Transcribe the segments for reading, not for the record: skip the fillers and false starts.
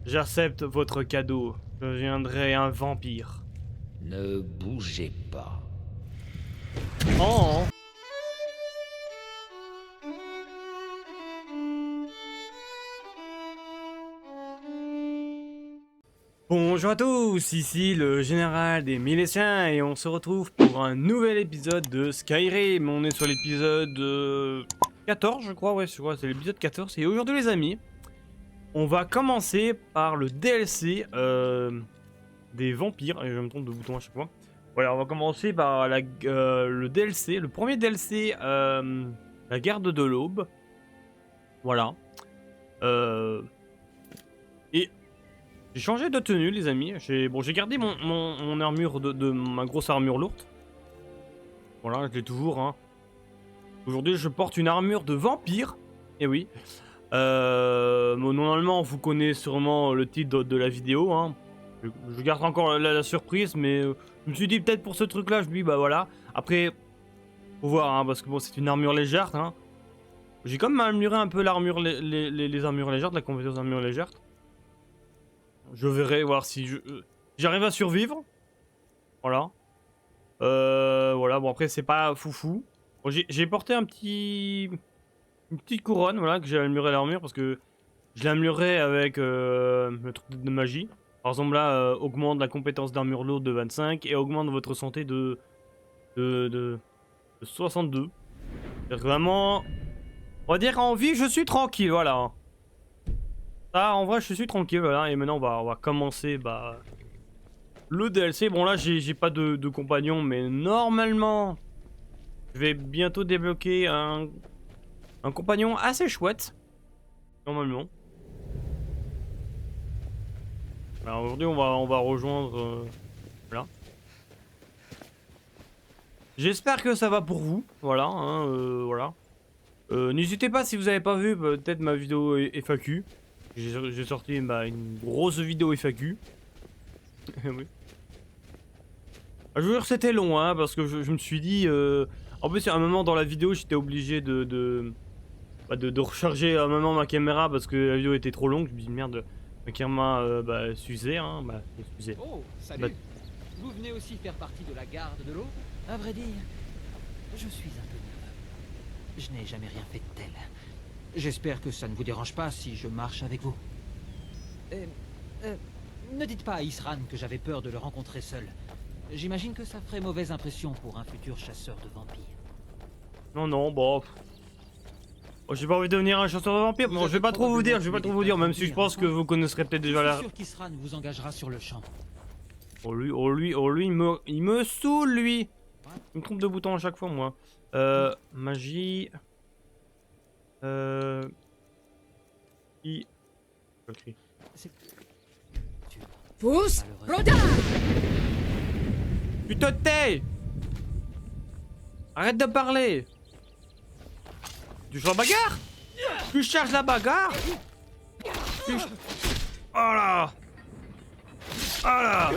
J'accepte votre cadeau. Je deviendrai un vampire. Ne bougez pas. Oh. Bonjour à tous, ici le général des Milésiens et on se retrouve pour un nouvel épisode de Skyrim. On est sur l'épisode 14 je crois, c'est l'épisode 14 et aujourd'hui les amis, on va commencer par le DLC des vampires, et je me trompe de bouton à chaque fois. Voilà, on va commencer par le DLC, le premier DLC, la garde de l'aube. Voilà. Et j'ai changé de tenue, les amis. J'ai gardé mon armure de ma grosse armure lourde. Voilà, je l'ai toujours. Hein. Aujourd'hui, je porte une armure de vampire. Et oui. Bon, normalement, vous connaissez sûrement le titre de la vidéo. Hein. Je garde encore la surprise, mais je me suis dit peut-être pour ce truc-là, je me dis bah voilà. Après, faut voir, hein, parce que bon, c'est une armure légère. Hein. J'ai quand même amélioré un peu l'armure, les armures légères, la compétence armure légère. Je verrai voir si j'arrive à survivre. Voilà. Voilà, bon après c'est pas foufou. Bon, j'ai porté une petite couronne, voilà, que j'ai amélioré l'armure parce que je l'ai amélioré avec le truc de magie. Par exemple là, augmente la compétence d'armure lourde de 25 et augmente votre santé de 62. C'est-à-dire vraiment, on va dire en vie je suis tranquille, voilà. Ça, en vrai, je suis tranquille, voilà. Et maintenant, on va commencer le DLC. Bon, là, j'ai pas de compagnon, mais normalement, je vais bientôt débloquer un compagnon assez chouette. Normalement. Alors, aujourd'hui, on va rejoindre... voilà. J'espère que ça va pour vous. Voilà, hein, voilà. N'hésitez pas, si vous avez pas vu, peut-être ma vidéo FAQ. J'ai sorti une grosse vidéo FAQ. Oui. Je vous jure que c'était long, hein, parce que je me suis dit... En plus, à un moment dans la vidéo, j'étais obligé de recharger à un moment ma caméra parce que la vidéo était trop longue. Je me dis merde, ma caméra s'usait, hein, s'usait. Oh, salut. Bah, Vous venez aussi faire partie de la garde de l'eau? À vrai dire, je suis un peu nerveux. Je n'ai jamais rien fait de tel. J'espère que ça ne vous dérange pas si je marche avec vous. Ne dites pas à Isran que j'avais peur de le rencontrer seul. J'imagine que ça ferait mauvaise impression pour un futur chasseur de vampires. non, non, bon... Oh, j'ai pas envie de devenir un chasseur de vampires. Bon, je vais pas trop vous dire, même si je pense que vous connaisserez peut-être déjà la... Je suis sûr qu'Isran vous engagera sur le champ. Oh lui, il me saoule, lui. Il me trompe de bouton à chaque fois, moi. Magie... Ok. Pousse, Roda! Tu te tais! Arrête de parler! Tu cherches la bagarre? Tu cherches la bagarre? Oh là! Oh là!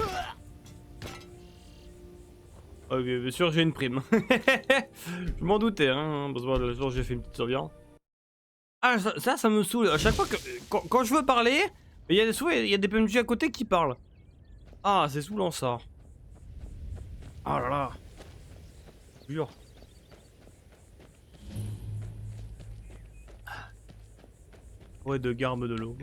Ok, bien sûr, j'ai une prime. Je m'en doutais, hein, parce que le jour j'ai fait une petite sauvegarde. Ah, ça me saoule. À chaque fois que... Quand je veux parler, il y a des PNJ à côté qui parlent. Ah, c'est saoulant, ça. Oh là là. Jure. Ouais, de garde de l'eau.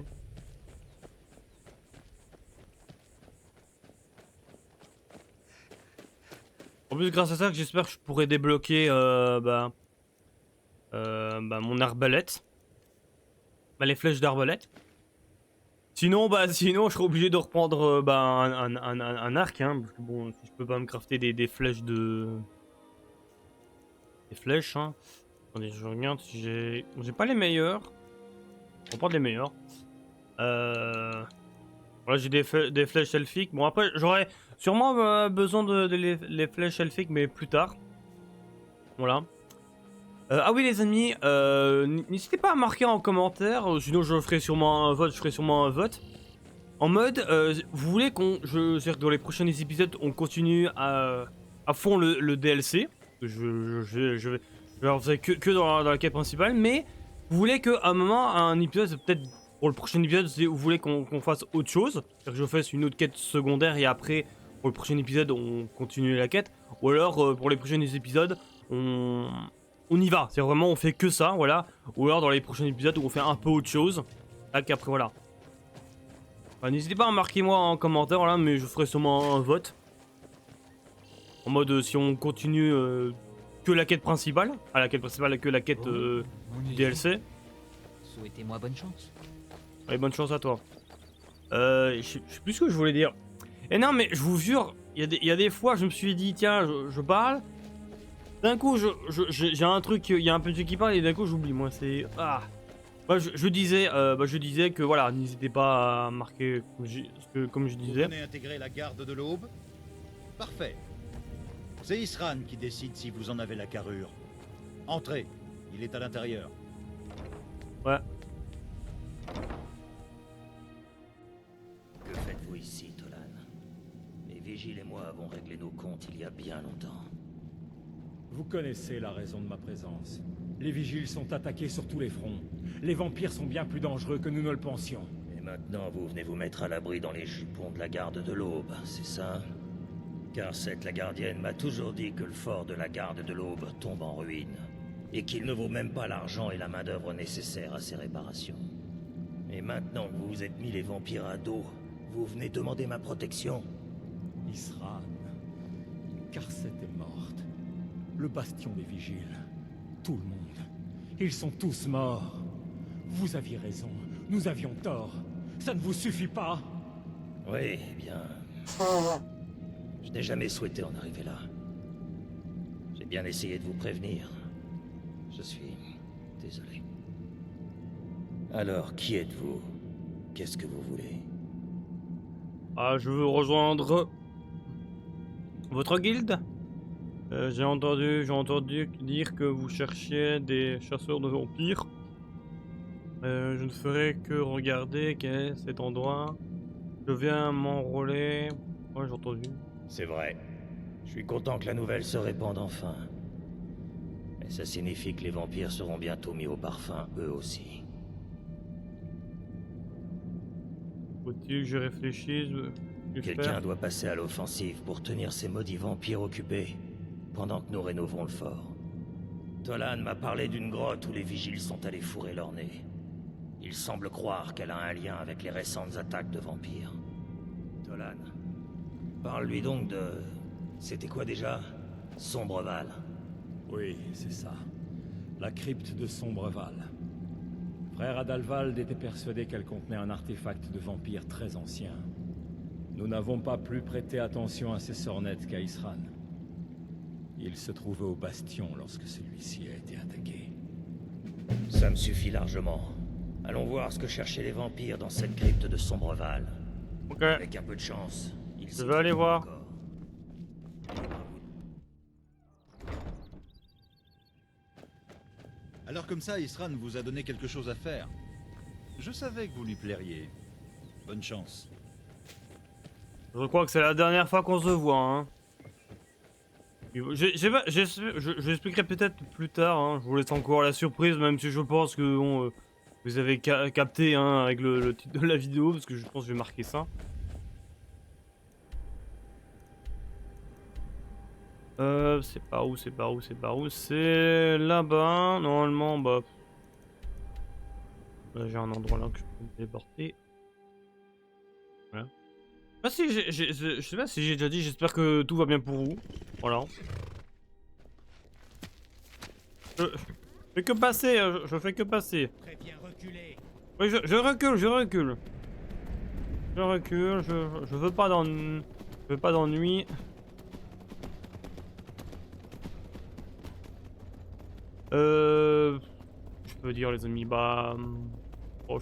En plus, grâce à ça, j'espère que je pourrai débloquer mon arbalète. Les flèches d'arbalète. Sinon, sinon, je serai obligé de reprendre un arc, hein, parce que bon, si je peux pas me crafter des flèches de... Des flèches, hein. Attendez, je regarde si j'ai... J'ai pas les meilleurs. On va prendre les meilleurs. Voilà, j'ai des flèches elfiques. Bon, après, j'aurai sûrement besoin de les flèches elfiques, mais plus tard. Voilà. Ah oui, les amis, n'hésitez pas à marquer en commentaire, sinon je ferai sûrement un vote, En mode, vous voulez c'est-à-dire que dans les prochains épisodes, on continue à fond le DLC. Je vais en faire que dans la quête principale, mais vous voulez qu'à un moment, un épisode, peut-être pour le prochain épisode, si vous voulez qu'on fasse autre chose, c'est-à-dire que je fasse une autre quête secondaire et après, pour le prochain épisode, on continue la quête. Ou alors, pour les prochains épisodes, on y va. C'est vraiment, on fait que ça, voilà. Ou alors, dans les prochains épisodes, où on fait un peu autre chose. Tac, après, voilà. Enfin, n'hésitez pas à marquer moi en commentaire, là, mais je ferai sûrement un vote. En mode, si on continue que la quête principale. Ah, la quête principale, que la quête Mon du idée. DLC. Souhaitez-moi bonne chance. Allez, bonne chance à toi. Je sais plus ce que je voulais dire. Et non, mais je vous jure, il y a des fois, je me suis dit, tiens, je parle. D'un coup, j'ai un truc, il y a un petit qui parle et d'un coup, j'oublie. Moi, c'est. Ah. Bah, je disais que voilà, n'hésitez pas à marquer comme je Vous disais. venez intégrer la garde de l'Aube? Parfait. C'est Isran qui décide si vous en avez la carrure. Entrez, il est à l'intérieur. Ouais. Que faites-vous ici, Tolan? Les vigiles et moi avons réglé nos comptes il y a bien longtemps. Vous connaissez la raison de ma présence. Les vigiles sont attaqués sur tous les fronts. Les vampires sont bien plus dangereux que nous ne le pensions. Et maintenant, vous venez vous mettre à l'abri dans les jupons de la garde de l'Aube, c'est ça? Car cette la gardienne m'a toujours dit que le fort de la garde de l'Aube tombe en ruine, et qu'il ne vaut même pas l'argent et la main-d'œuvre nécessaires à ses réparations. Et maintenant que vous vous êtes mis les vampires à dos, vous venez demander ma protection? Isran. Karset est morte. Le bastion des vigiles. Tout le monde. Ils sont tous morts. Vous aviez raison. Nous avions tort. Ça ne vous suffit pas? Oui, eh bien... Je n'ai jamais souhaité en arriver là. J'ai bien essayé de vous prévenir. Je suis... désolé. Alors, qui êtes-vous? Qu'est-ce que vous voulez? Ah, je veux rejoindre votre guilde. J'ai entendu dire que vous cherchiez des chasseurs de vampires. Je ne ferai que regarder quel est cet endroit. Je viens m'enrôler. Ouais, j'ai entendu. C'est vrai. Je suis content que la nouvelle se répande enfin. Et ça signifie que les vampires seront bientôt mis au parfum, eux aussi. Faut-il que je réfléchisse? Quelqu'un doit passer à l'offensive pour tenir ces maudits vampires occupés, pendant que nous rénovons le fort. Tolan m'a parlé d'une grotte où les vigiles sont allés fourrer leur nez. Il semble croire qu'elle a un lien avec les récentes attaques de vampires. Tolan, parle-lui donc de... C'était quoi déjà? Sombreval. Oui, c'est ça. La crypte de Sombreval. Frère Adalvald était persuadé qu'elle contenait un artefact de vampire très ancien. Nous n'avons pas plus prêté attention à ces sornettes qu'à Isran. Il se trouvait au bastion lorsque celui-ci a été attaqué. Ça me suffit largement. Allons voir ce que cherchaient les vampires dans cette crypte de Sombreval. Ok, Avec un peu de chance, ils je vais aller voir. encore. Alors comme ça, Isran vous a donné quelque chose à faire. Je savais que vous lui plairiez. Bonne chance. Je crois que c'est la dernière fois qu'on se voit. Hein. J'expliquerai peut-être plus tard. Hein. Je vous laisse encore la surprise, même si je pense que bon, vous avez capté hein, avec le titre de la vidéo, parce que je pense que je vais marquer ça. C'est par où, c'est là-bas, normalement, bah... Là, j'ai un endroit là que je peux me téléporter. Voilà. Ah si, je sais pas si j'ai déjà dit, j'espère que tout va bien pour vous. Voilà. Je fais que passer, je fais que passer. Oui, je recule. Je veux pas d'ennui. Je peux dire les amis, bah... oh,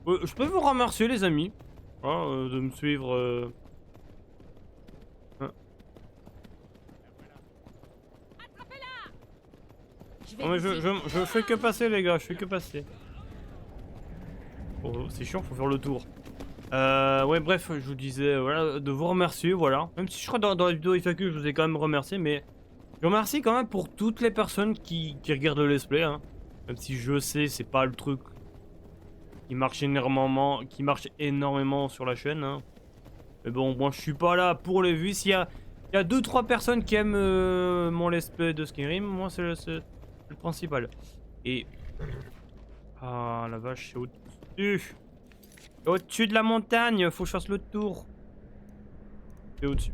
je peux vous remercier les amis hein, de me suivre. Non mais je fais que passer les gars, je fais que passer. Oh, c'est chiant, faut faire le tour. Ouais bref, je vous disais voilà, de vous remercier, voilà. Même si je crois dans la vidéo FAQ, je vous ai quand même remercié, mais... Je vous remercie quand même pour toutes les personnes qui regardent le let's play, hein. Même si je sais, c'est pas le truc qui marche énormément sur la chaîne. Hein. Mais bon, moi je suis pas là pour les vues. S'il y a 2-3 personnes qui aiment mon let's play de Skyrim, moi c'est le principal. Et... Ah la vache, c'est au-dessus. Au-dessus de la montagne, faut que je fasse le tour. C'est au-dessus.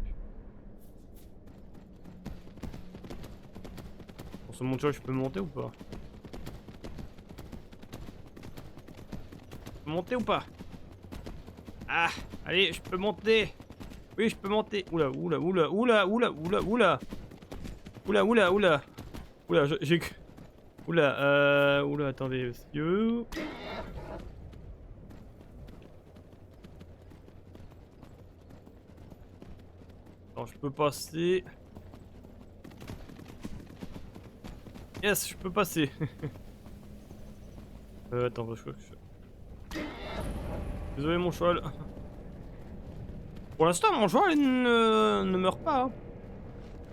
Pour ce montage, je peux monter ou pas? Je peux monter ou pas? Ah, allez, je peux monter. Oui, je peux monter. Oula, oula, oula, oula, oula, oula, oula. Oula, oula, oula. Oula, j'ai... Oula, oula, attendez, monsieur. Alors, je peux passer. Yes, je peux passer. Attends, je crois que je... Désolé, mon cheval. Pour l'instant, mon cheval ne meurt pas. Hein.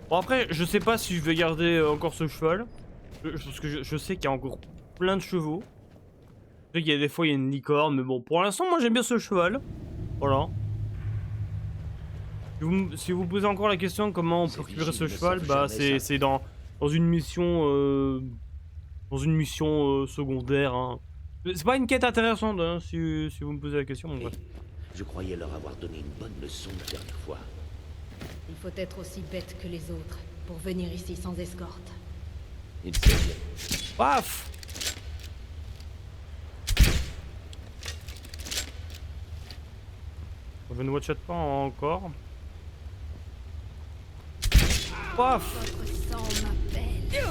Bon, après, je sais pas si je vais garder encore ce cheval. Parce que je sais qu'il y a encore plein de chevaux. Je sais qu'il y a des fois, il y a une licorne. Mais bon, pour l'instant, moi, j'aime bien ce cheval. Voilà. Si vous posez encore la question de comment on peut récupérer ce cheval, bah c'est dans une mission secondaire. Hein. C'est pas une quête intéressante hein, si vous me posez la question. Hey, je croyais leur avoir donné une bonne leçon la dernière fois. Il faut être aussi bête que les autres pour venir ici sans escorte. Il sait bien. Paf. Je ne watch pas encore. Paf. Votre sang m'appelle.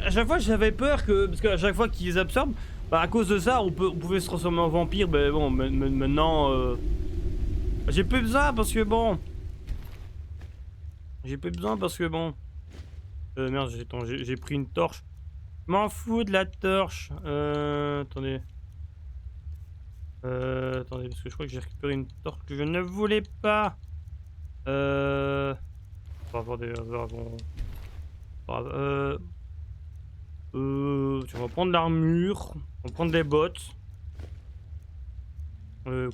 À chaque fois j'avais peur que... Parce qu'à chaque fois qu'ils absorbent, bah à cause de ça on pouvait se transformer en vampire, mais bon maintenant... J'ai plus besoin parce que bon... J'ai plus besoin parce que bon... Merde, j'ai pris une torche. Je m'en fous de la torche. Attendez. Attendez, parce que je crois que j'ai récupéré une torche que je ne voulais pas. On va avoir des... On va prendre l'armure. On va prendre des bottes.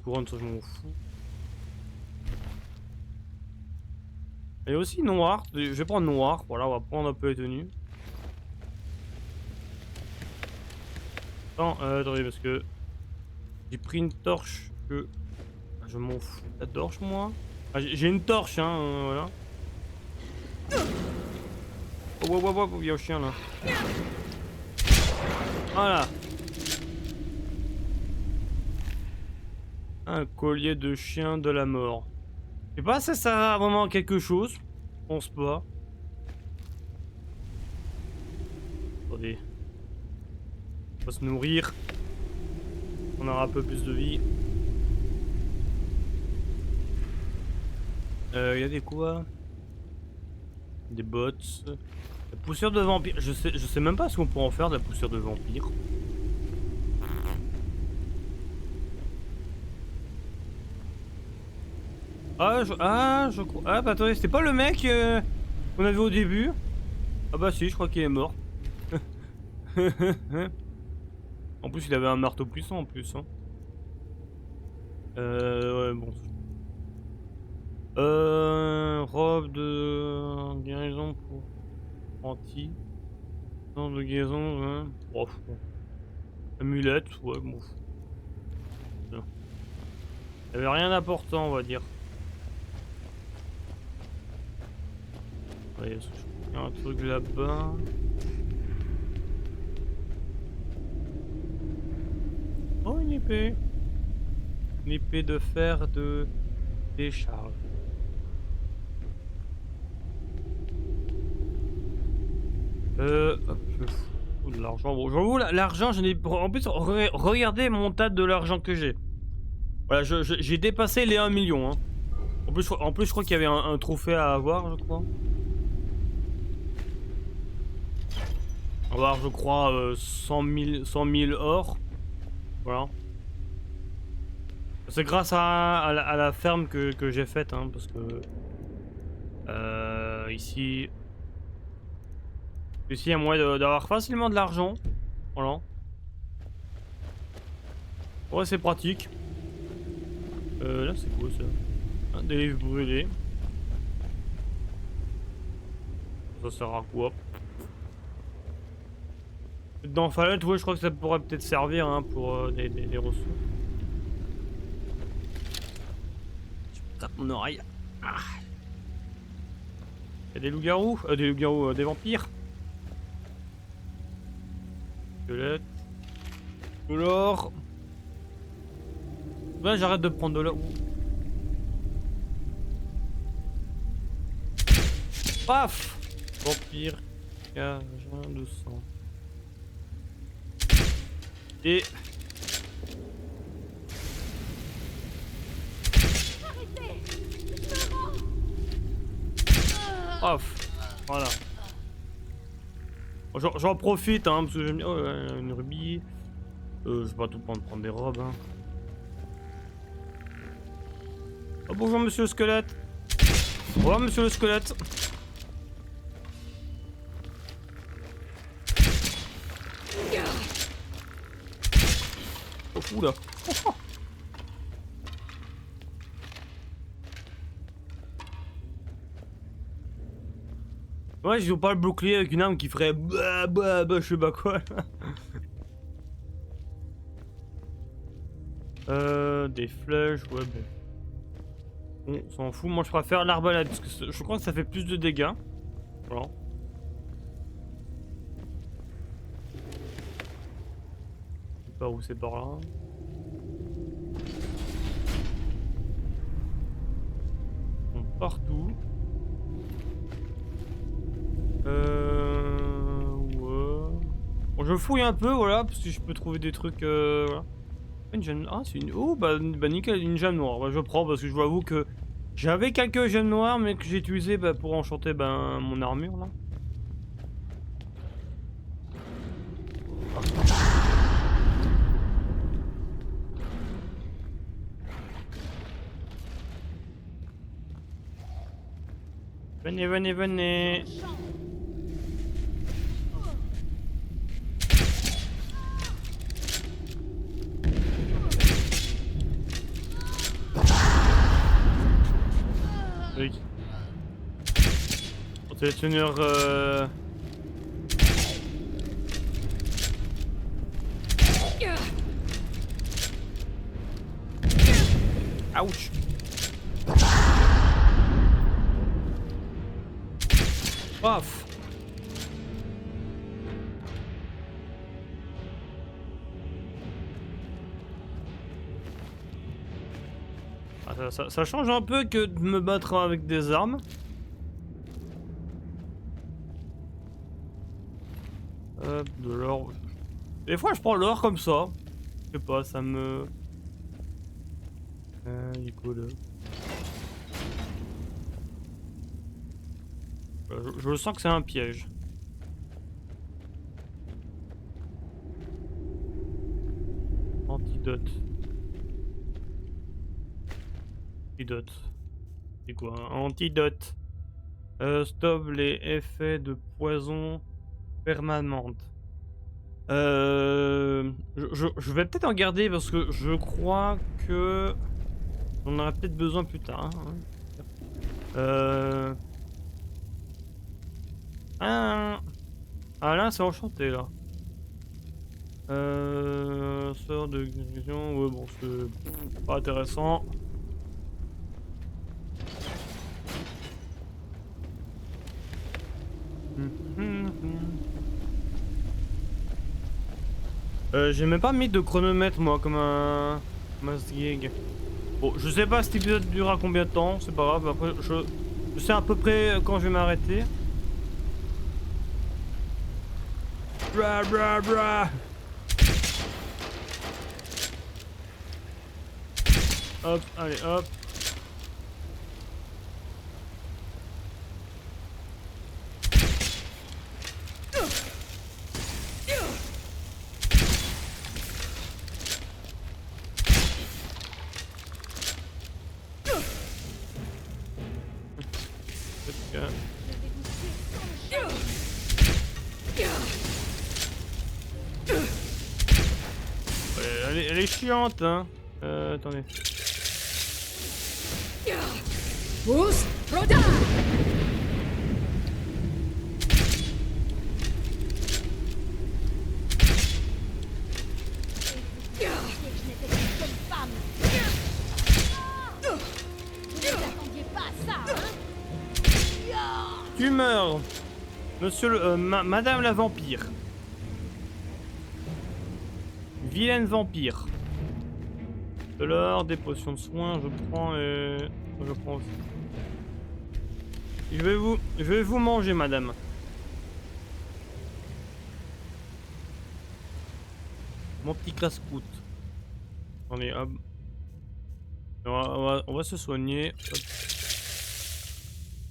Couronne, ça je m'en fous. Et aussi noir. Je vais prendre noir. Voilà, on va prendre un peu les tenues. Attends, attendez, parce que j'ai pris une torche que... Je m'en fous de la torche, moi. Ah, j'ai une torche, hein, voilà. Oh, wow, il y a un chien, là. Voilà. Un collier de chien de la mort. Je sais pas si ça sert à vraiment quelque chose. Je pense pas. Attendez. On va se nourrir. On aura un peu plus de vie. Il y a des quoi? Des bottes. La poussière de vampire. Je sais même pas ce qu'on peut en faire de la poussière de vampire. Je crois. Ah bah attendez, c'était pas le mec qu'on avait au début? Ah bah si, je crois qu'il est mort. En plus, il avait un marteau puissant en plus. Hein. Ouais, bon. Robe de guérison pour anti. Non, de guérison, hein. Oh, amulette, ouais, bon. Il y avait rien d'important, on va dire. Ouais, il y a un truc là-bas. Oh, une épée. Une épée de fer de décharge. Hop, je fous de l'argent. Bon, j'avoue, l'argent, je n'ai... En plus, regardez mon tas de l'argent que j'ai. Voilà, j'ai dépassé les 1 million. Hein. En plus, je crois qu'il y avait un trophée à avoir, je crois. On va avoir, je crois, 100 000 or. Voilà. C'est grâce à la ferme que j'ai faite, hein, parce que... ici... Ici, il y a moyen d'avoir facilement de l'argent. Voilà. Ouais, c'est pratique. Là, c'est quoi ça? Ah, des livres brûlés. Ça sert à quoi? Dans Fallout, ouais, je crois que ça pourrait peut-être servir hein, pour des ressources. Je tape mon oreille. Ah. Il y a des loups-garous, des vampires. Squelette. De l'or. Là, j'arrête de prendre de l'or. Paf! Vampire. Cage, 200. Et... Paf! Voilà. J'en profite hein, parce que j'aime bien... Oh, une rubis. Je vais pas tout prendre des robes hein. Oh, bonjour monsieur le squelette. Au revoir monsieur le squelette. Oh fou là. Ouais, je veux pas le bouclier avec une arme qui ferait bah je sais pas quoi. Des flèches, ouais bon. On s'en fout, moi je préfère l'arbalète parce que je crois que ça fait plus de dégâts. Voilà. Je sais pas où c'est par là. Bon, partout. Ouais. Bon, je fouille un peu, voilà, parce que je peux trouver des trucs. Voilà. Une gemme... Ah, c'est une... Oh, bah nickel, une gemme noire. Bah, je prends parce que je vous avoue que j'avais quelques gemmes noires, mais que j'ai utilisé bah, pour enchanter mon armure, là. Venez, venez, venez. Oui. Sélectionneur Ouch. Paf. Ah, ça change un peu que de me battre avec des armes. Hop, de l'or. Des fois je prends l'or comme ça. Je sais pas, ça me... il est cool. Je sens que c'est un piège. Antidote. Antidote. C'est quoi un antidote? Stop les effets de poison permanente. Je vais peut-être en garder parce que je crois que on en aura peut-être besoin plus tard. Hein. Ah là c'est enchanté là. Sort de guérison, ouais bon c'est pas intéressant. J'ai même pas mis de chronomètre moi comme un gig. Bon je sais pas cet épisode durera combien de temps, c'est pas grave, après je sais à peu près quand je vais m'arrêter. Bra bra bra. Hop, allez hop. elle est chiante, hein. Attendez. Pousse, Roda. Tu meurs, monsieur le... Madame la vampire. Vilaine vampire. De l'or, des potions de soins, je prends et... Je prends aussi. Je vais vous manger, madame. Mon petit casse-croûte. Attendez, hop. On va se soigner. Hop.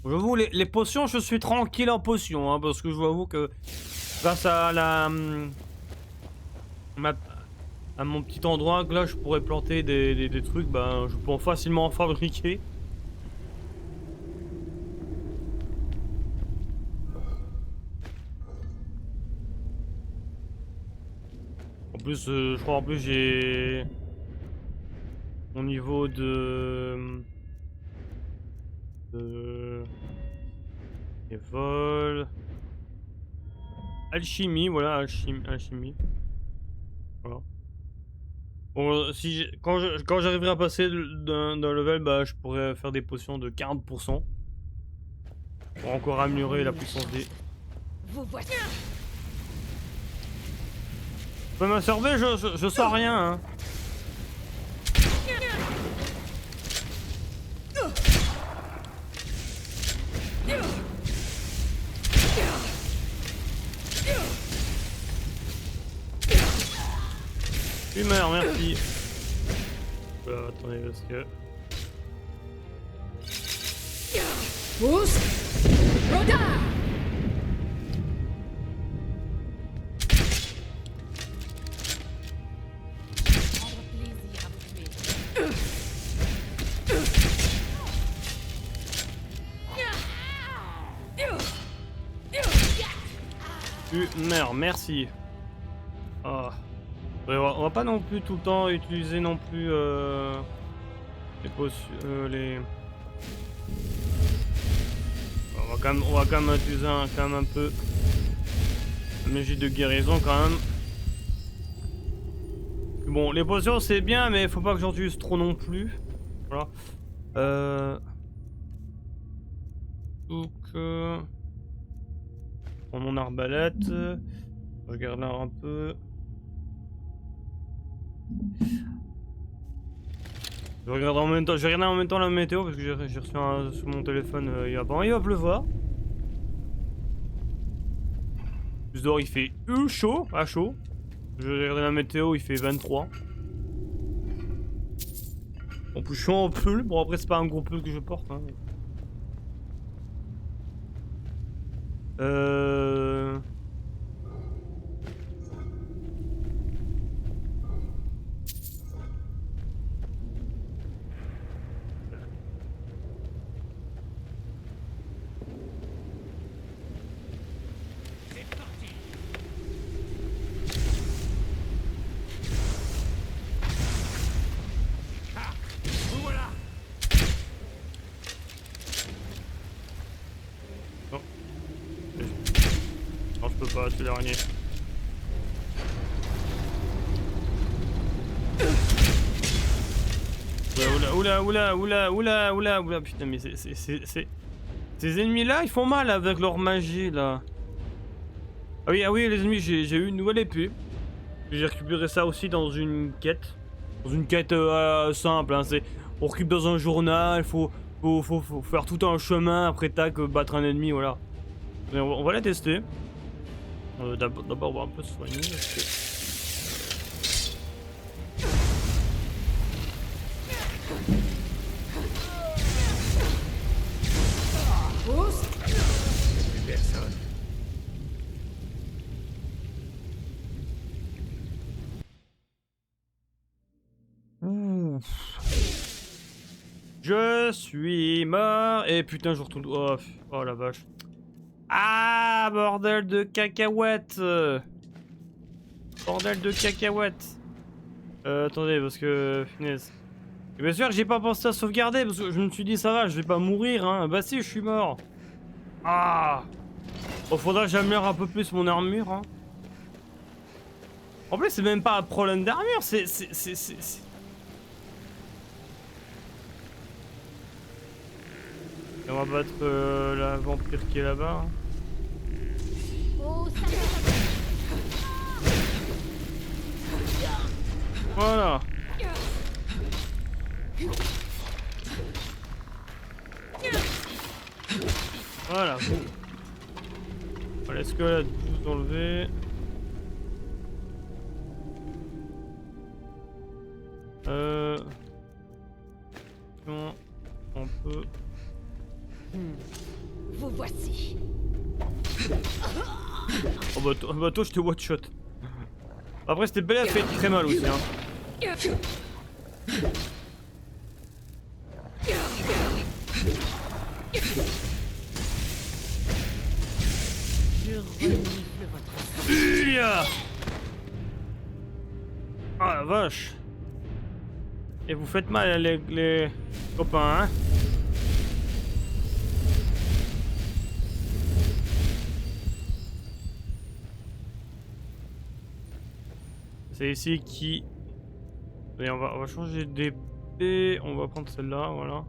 Je vous les potions, je suis tranquille en potions, hein, parce que je vous avoue que grâce à la à mon petit endroit que là je pourrais planter des trucs, ben je peux facilement en fabriquer. En plus, je crois en plus j'ai au niveau de et vol. Alchimie, voilà, alchimie. Voilà. Bon, si quand j'arriverai à passer d'un level, bah je pourrais faire des potions de 40%. Pour encore améliorer la puissance des... Vous voici. Vous pouvez m'absorber, je sens rien, hein. Tu meurs, merci. Attendez, parce que... Pousse, Roda. Prendre plaisir à vous tuer. Tu meurs, merci. Ah. Ouais, on va pas non plus tout le temps utiliser non plus les potions, les... On va quand même utiliser quand même un peu la magie de guérison quand même. Bon, les potions c'est bien, mais faut pas que j'en utilise trop non plus. Voilà. Donc, prends mon arbalète. Je regarde là un peu. Je regarde en même temps, j'ai regardé en même temps la météo parce que j'ai reçu sur mon téléphone il va pleuvoir. Plus dehors il fait chaud, à chaud. J'ai regardé la météo, il fait 23. En plus je suis en pull, bon après c'est pas un gros pull que je porte. Hein. Non, je peux pas, c'est l'araignée. Oula, putain, mais ces ennemis-là, ils font mal avec leur magie, là. Ah oui, les ennemis, j'ai eu une nouvelle épée. J'ai récupéré ça aussi dans une quête. Dans une quête simple, hein, c'est... On récupère dans un journal, faut faire tout un chemin, après tac, battre un ennemi, voilà. Mais on va la tester. D'abord, on va un peu se soigner. Parce que... Personne. Je suis mort. Et putain, je retourne... Oh la vache. Ah, bordel de cacahuètes. Bordel de cacahuètes. Attendez, parce que... Finesse. Et bien sûr que j'ai pas pensé à sauvegarder, parce que je me suis dit, ça va, je vais pas mourir, hein. Bah si, je suis mort. Ah. Bon, faudra que j'améliore un peu plus mon armure, hein. En plus, c'est même pas un problème d'armure, c'est... On va battre la vampire qui est là-bas. Hein. Oh, ça Voilà. Voilà. Bon, l'escalade, vous enlever. Non, on peut. Vous voici. Oh bah toi je te one shot. Après c'était belle, elle fait très mal aussi hein. Je renifle votre... Ulia. Ah la vache. Et vous faites mal les copains hein. C'est ici qui... Allez, on va changer d'épée. On va prendre celle-là, voilà.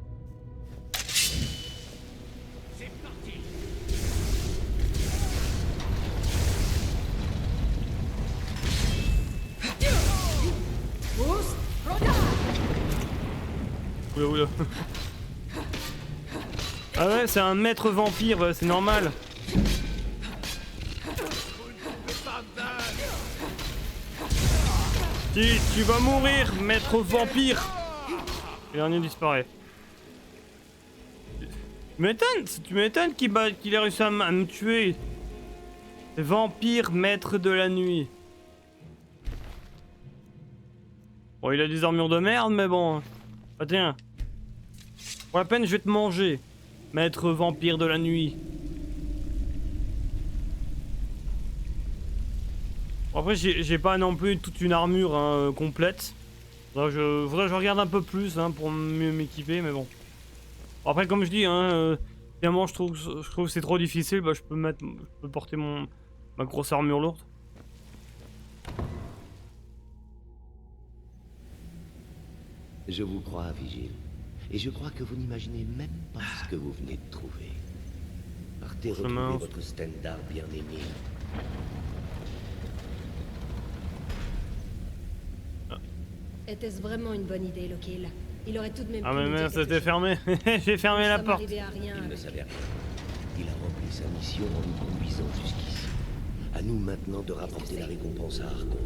C'est parti. Oula oula. Ah ouais, c'est un maître vampire, c'est normal. Tu vas mourir, maître vampire. Le dernier disparaît. Tu m'étonnes qu'il ait réussi à me tuer. Vampire, maître de la nuit. Bon, il a des armures de merde, mais bon. Ah tiens. Pour la peine, je vais te manger. Maître vampire de la nuit. Bon, après, j'ai pas non plus toute une armure hein, complète. Faudrait que je regarde un peu plus hein, pour mieux m'équiper, mais bon. Après, comme je dis, hein, finalement, je trouve que c'est trop difficile. Bah, je peux porter ma grosse armure lourde. Je vous crois, Vigile. Et je crois que vous n'imaginez même pas ce que vous venez de trouver. Partez retrouver votre Stendarr bien-aimé. Était-ce vraiment une bonne idée, Lokiel? Il aurait tout de même... Ah pu mais nous dire merde, quelque c'était chose. fermé. J'ai fermé la Nous sommes porte. arrivés à rien Il ne avec savait lui. rien. Il a rempli sa mission en nous conduisant jusqu'ici. À nous maintenant de rapporter la récompense à Argon.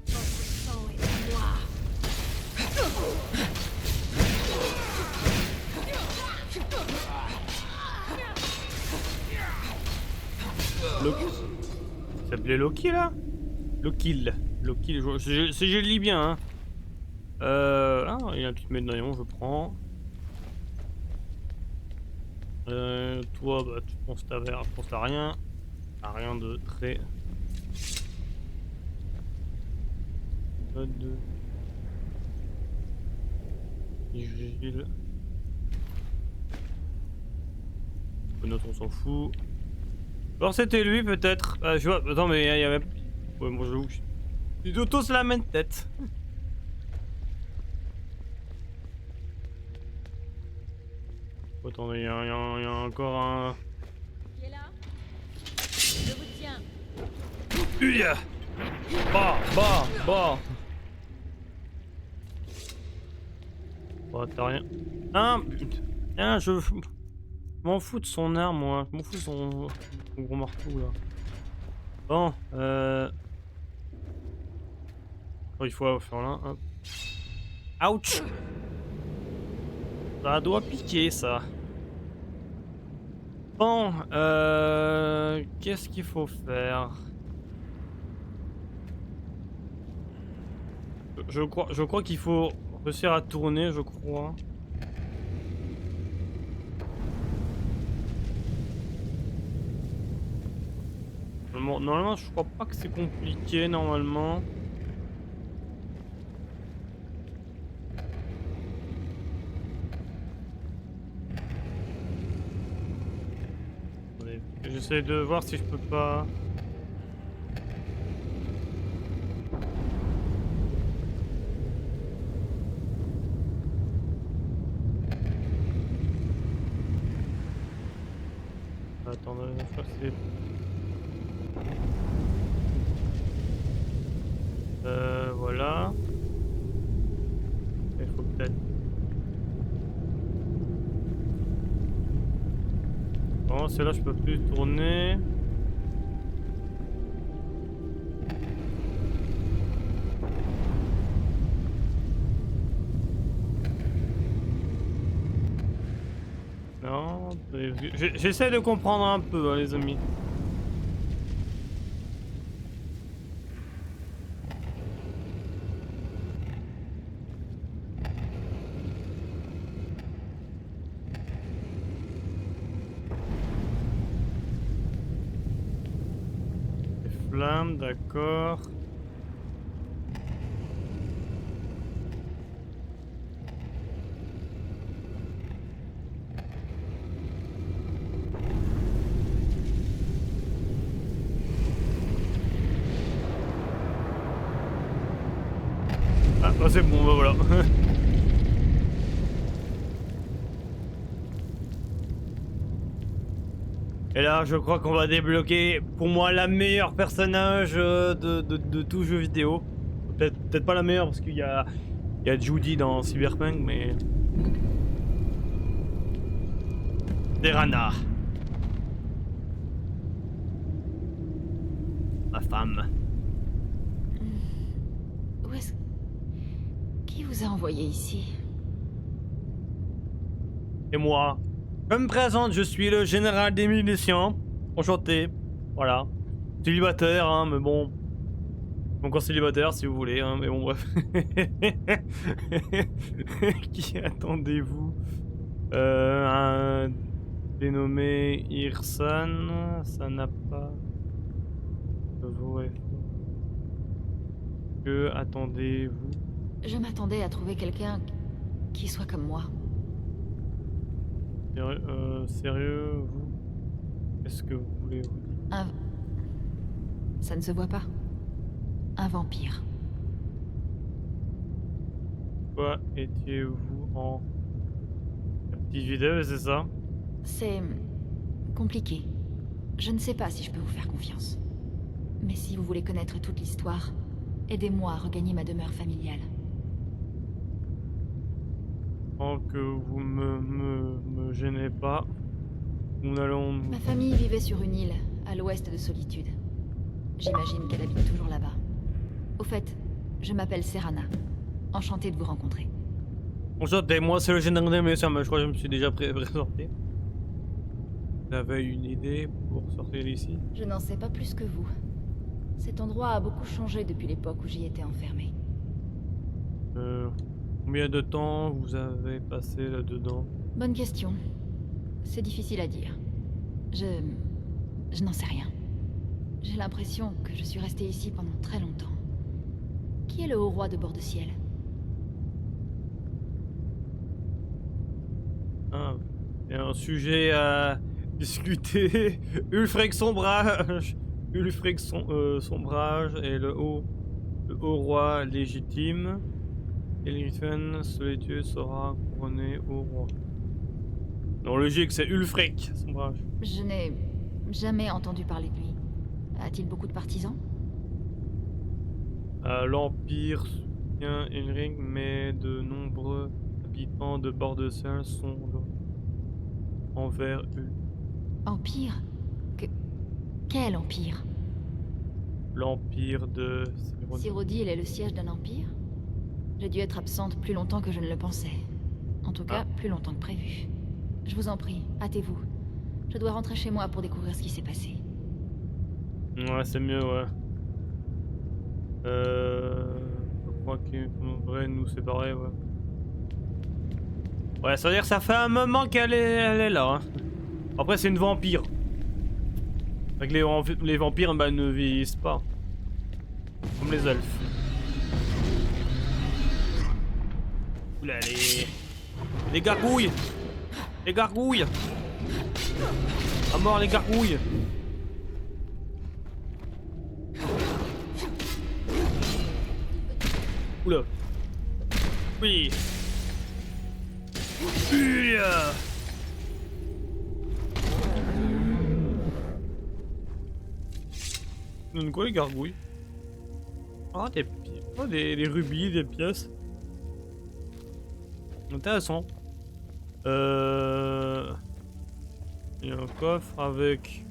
Votre sang est à moi. Loki. Il s'appelait Loki là? Lokiel. Si je le lis bien hein. Ah, il y a un petit médaillon, je prends. Toi, bah tu penses à rien. T'as rien de très... Pas de... Vigile. Notre on s'en fout. Alors c'était lui peut-être. Je vois. Attends mais il y avait. Ouais moi j'avoue que il doit tous la même tête. Attendez, il y a encore un. Qui est là? Je vous tiens. Uya. Bah. Bah t'as rien. Ah, je m'en fous de son arme moi. Je m'en fous de son gros marteau là. Bon, oh, il faut faire là. Hop. Ouch. Ça doit piquer ça. Bon, qu'est-ce qu'il faut faire? Je crois qu'il faut réussir à tourner, je crois. Normalement, je crois pas que c'est compliqué, normalement. Attendez, j'essaie de voir si je peux pas... Attendez, je crois que c'est... Voilà. Il faut peut-être... Bon, celle-là, je peux plus tourner. Non, j'essaie de comprendre un peu, hein, les amis. Les flammes, d'accord. Ah, bah c'est bon, bah voilà. Et là, je crois qu'on va débloquer, pour moi, la meilleure personnage de tout jeu vidéo. Peut-être pas la meilleure, parce qu'il y a Judy dans Cyberpunk, mais... Serana. Ma femme. Où est-ce... Qui vous a envoyé ici? Et moi, je me présente, je suis le général des munitions. Enchanté. Voilà. Célibataire, hein, mais bon. Encore célibataire si vous voulez, hein, mais bon, bref. Qui attendez-vous? Un dénommé Irsan. Ça n'a pas. Que attendez-vous? Je m'attendais à trouver quelqu'un qui soit comme moi. Sérieux, vous? Qu'est-ce que vous voulez vous dire? Ça ne se voit pas. Un vampire. Quoi étiez-vous en activité, c'est ça? C'est compliqué. Je ne sais pas si je peux vous faire confiance. Mais si vous voulez connaître toute l'histoire, aidez-moi à regagner ma demeure familiale. Tant que vous me gênez pas, nous allons... Ma famille vivait sur une île, à l'ouest de Solitude. J'imagine qu'elle habite toujours là-bas. Au fait, je m'appelle Serana. Enchantée de vous rencontrer. Enchanté, moi c'est le général, mais ça, je crois que je me suis déjà présenté. Vous avez une idée pour sortir d'ici? Je n'en sais pas plus que vous. Cet endroit a beaucoup changé depuis l'époque où j'y étais enfermée. Combien de temps vous avez passé là-dedans? Bonne question. C'est difficile à dire. Je n'en sais rien. J'ai l'impression que je suis restée ici pendant très longtemps. Qui est le haut roi de Bord-de-Ciel? Ah, il y a un sujet à discuter. Ulfric Sombrage. Ulfric Sombrage est le haut roi légitime. Elrifen, Solitude sera couronné au roi. Non, logique, c'est Ulfric Sombrage. Je n'ai jamais entendu parler de lui. A-t-il beaucoup de partisans? L'Empire soutient Elric, mais de nombreux habitants de Bord-de-Ciel sont envers eux. Empire? Quel empire? L'Empire de Cyrodiil est le siège d'un empire? J'ai dû être absente plus longtemps que je ne le pensais. En tout cas, plus longtemps que prévu. Je vous en prie, hâtez-vous. Je dois rentrer chez moi pour découvrir ce qui s'est passé. Ouais, c'est mieux, ouais. Je crois qu'il faudrait nous séparer, ouais. Ouais, ça veut dire que ça fait un moment qu'elle est là. Hein. Après, c'est une vampire. Fait que les vampires bah, ne vieillissent pas. Comme les elfes. Oula, les gargouilles. Les gargouilles. À mort les gargouilles. Oula. Oui. Donne quoi les gargouilles? Ah des rubis, des pièces. Intéressant. Il y a un coffre avec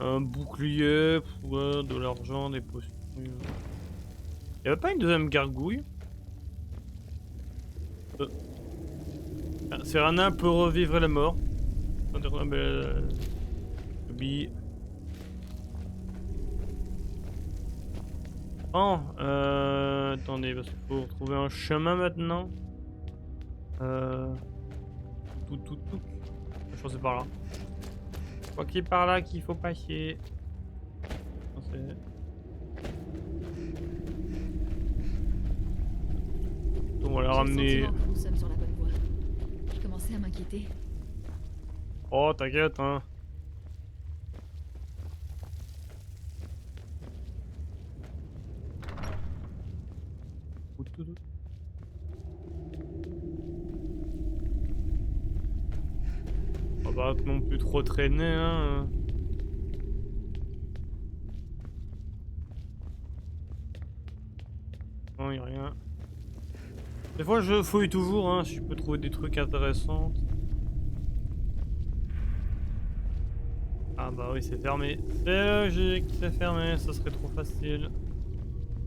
un bouclier, ouais, de l'argent, des potions. Il y avait pas une deuxième gargouille? Serana peut revivre les morts. Rubis. Oh, attendez, parce qu'il faut retrouver un chemin maintenant. Tout. Je pense que c'est par là. Je crois qu'il est par là qu'il faut passer. On va la ramener. Nous sommes sur la bonne voie. Je commençais à m'inquiéter. Oh, t'inquiète, hein. On va pas non plus trop traîner, hein. Non, y'a rien. Des fois, je fouille toujours, hein, si je peux trouver des trucs intéressants. Ah bah oui, c'est fermé. C'est logique, c'est fermé, ça serait trop facile.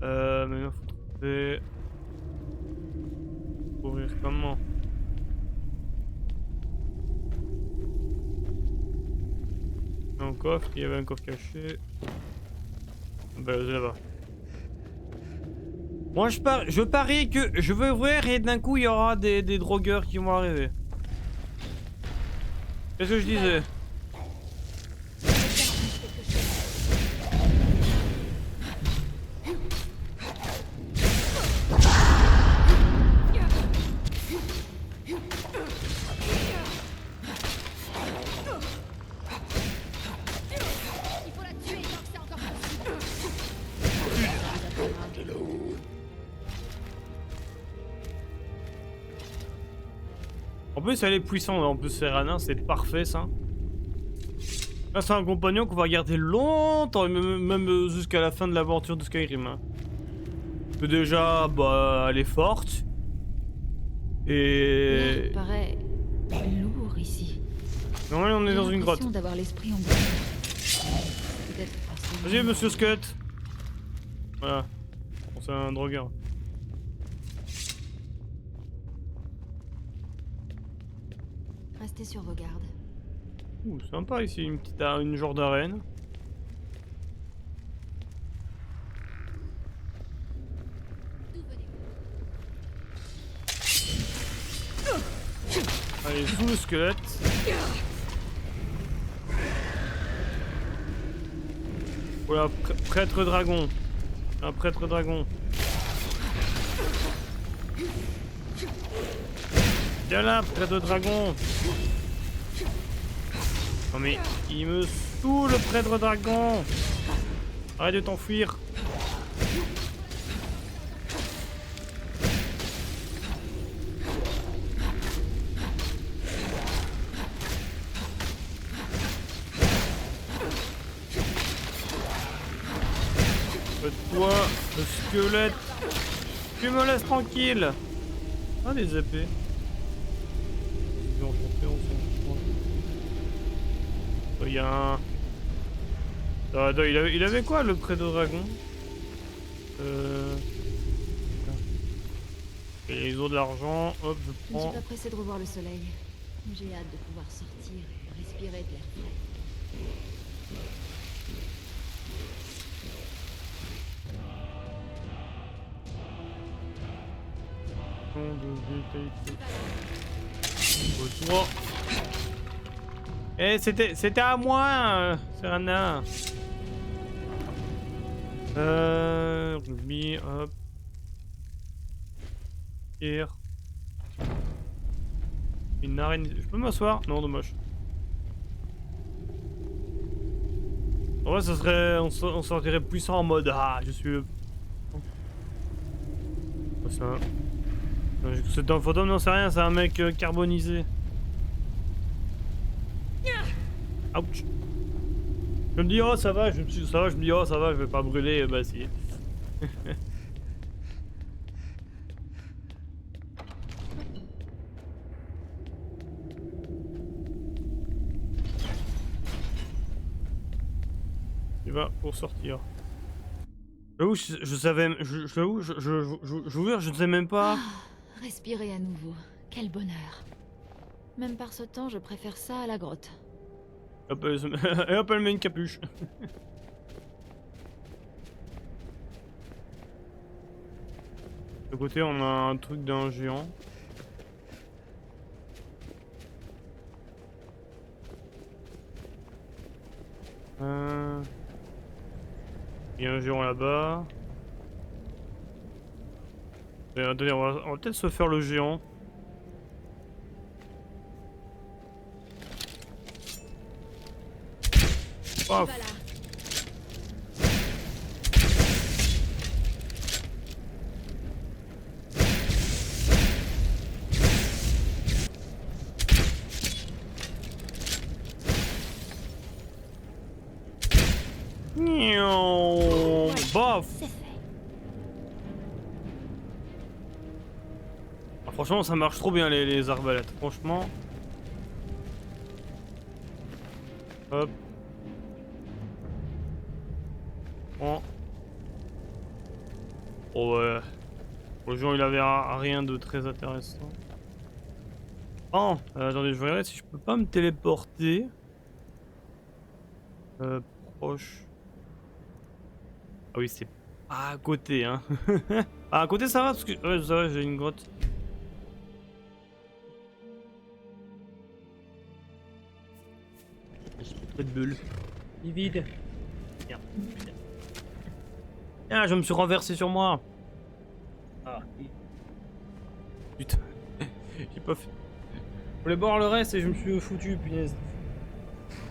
Maintenant, faut trouver... Ouvrir comment? Un coffre, il y avait un coffre caché. Bah, là-bas. Moi, je parie que je veux ouvrir et d'un coup, il y aura des drogueurs qui vont arriver. Qu'est-ce que je disais? En plus, elle est puissante. En plus, Serana, c'est parfait ça. Là, c'est un compagnon qu'on va garder longtemps, et même jusqu'à la fin de l'aventure de Skyrim. Hein. Parce que déjà, bah, elle est forte. Et. L'air paraît lourd ici. Non, on est dans une grotte. D'avoir l'esprit en Vas-y, monsieur Scott. Voilà. Bon, c'est un drogueur. Restez sur vos gardes. Ouh, sympa ici, une genre d'arène. Allez, sous le squelette. Voilà, prêtre dragon. Un prêtre dragon. Viens là, prêtre dragon. Non mais, il me saoule le prêtre dragon. Arrête de t'enfuir. Toi, le squelette, tu me laisses tranquille. Ah, des épées. Il y a un... il avait quoi le prêtre dragon? Et les os de l'argent, hop, je Je ne prends. suis pas pressée de revoir le soleil. J'ai hâte de pouvoir sortir et respirer de l'air frais. Toi. Eh, c'était à moi, Serana. Ruby, hop. Hier. Une arène. Je peux m'asseoir? Non, dommage. En vrai, ça serait. On sortirait puissant en mode. Ah, je suis. Quoi ça? C'est un fantôme, non, c'est rien, c'est un mec carbonisé. Ouch. Je me dis, oh ça va, je me dis, oh ça va, je vais pas brûler, bah si. Il va pour sortir. J'avoue, je savais, j'avoue, je vous jure, je ne sais même pas. Ah, respirer à nouveau. Quel bonheur. Même par ce temps, je préfère ça à la grotte. Hop, et hop, elle met une capuche. De côté, on a un truc d'un géant. Il y a un géant là-bas. Attendez, on va peut-être se faire le géant. Paf. Bof. C'est fait. Ah, franchement, ça marche trop bien les arbalètes. Franchement. Hop. Bon. Oh ouais. Le genre il avait rien de très intéressant. Oh, attendez, je vais regarder si je peux pas me téléporter. Proche. Ah oui, c'est pas à côté, hein. Ah, à côté ça va parce que ouais, ça va, j'ai une grotte. Pas de bulle. Il est vide. Merde. Ah, je me suis renversé sur moi. Ah. Putain. J'ai pas fait. Je voulais boire le reste et je me suis foutu, punaise.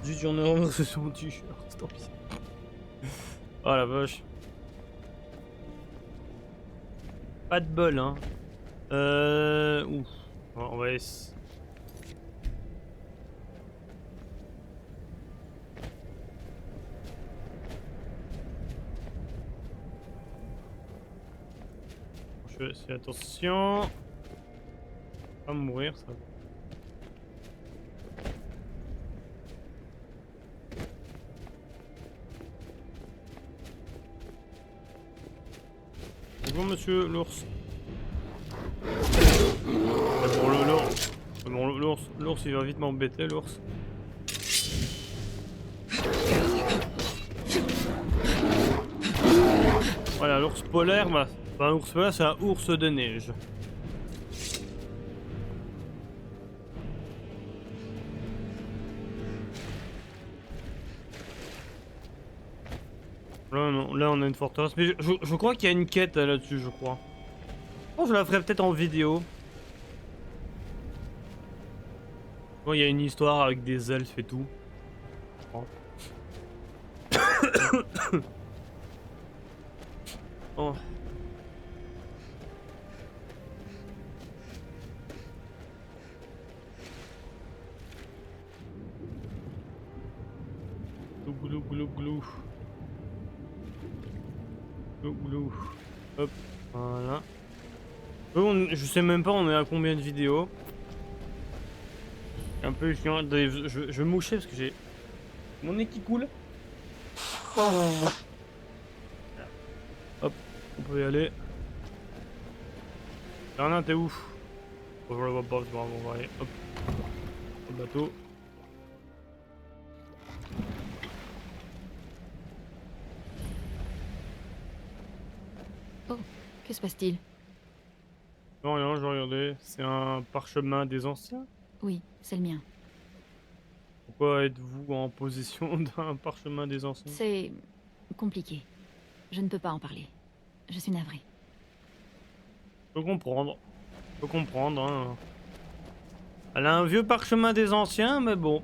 Juste j'en ai renversé sur mon t-shirt, tant pis. Oh la vache. Pas de bol, hein. Ouf. On va essayer. Je vais essayer, attention. Pas mourir, ça. Bonjour monsieur l'ours. Bon l'ours. Bon l'ours il va vite m'embêter l'ours. Voilà l'ours polaire, bah, un ours polaire c'est un ours de neige. Là, non, là on a une forteresse, mais je crois qu'il y a une quête là-dessus, je crois. Oh, je la ferai peut-être en vidéo. Bon, il y a une histoire avec des elfes et tout. Oh. Oh. Glou glou glou. Glou glou. Hop, voilà. Je sais même pas on est à combien de vidéos. Un peu chiant. Je vais moucher parce que j'ai mon nez qui coule. Hop, on peut y aller. Bernard, t'es où? Je le vois pas, c'est pas grave, on va aller. Hop, au bateau. Oh, que se passe-t-il? Non, rien, je regardais. C'est un parchemin des anciens. Oui, c'est le mien. Pourquoi êtes-vous en possession d'un parchemin des anciens? C'est compliqué. Je ne peux pas en parler. Je suis navrée. Je peux comprendre. Je peux comprendre, hein. Elle a un vieux parchemin des anciens, mais bon.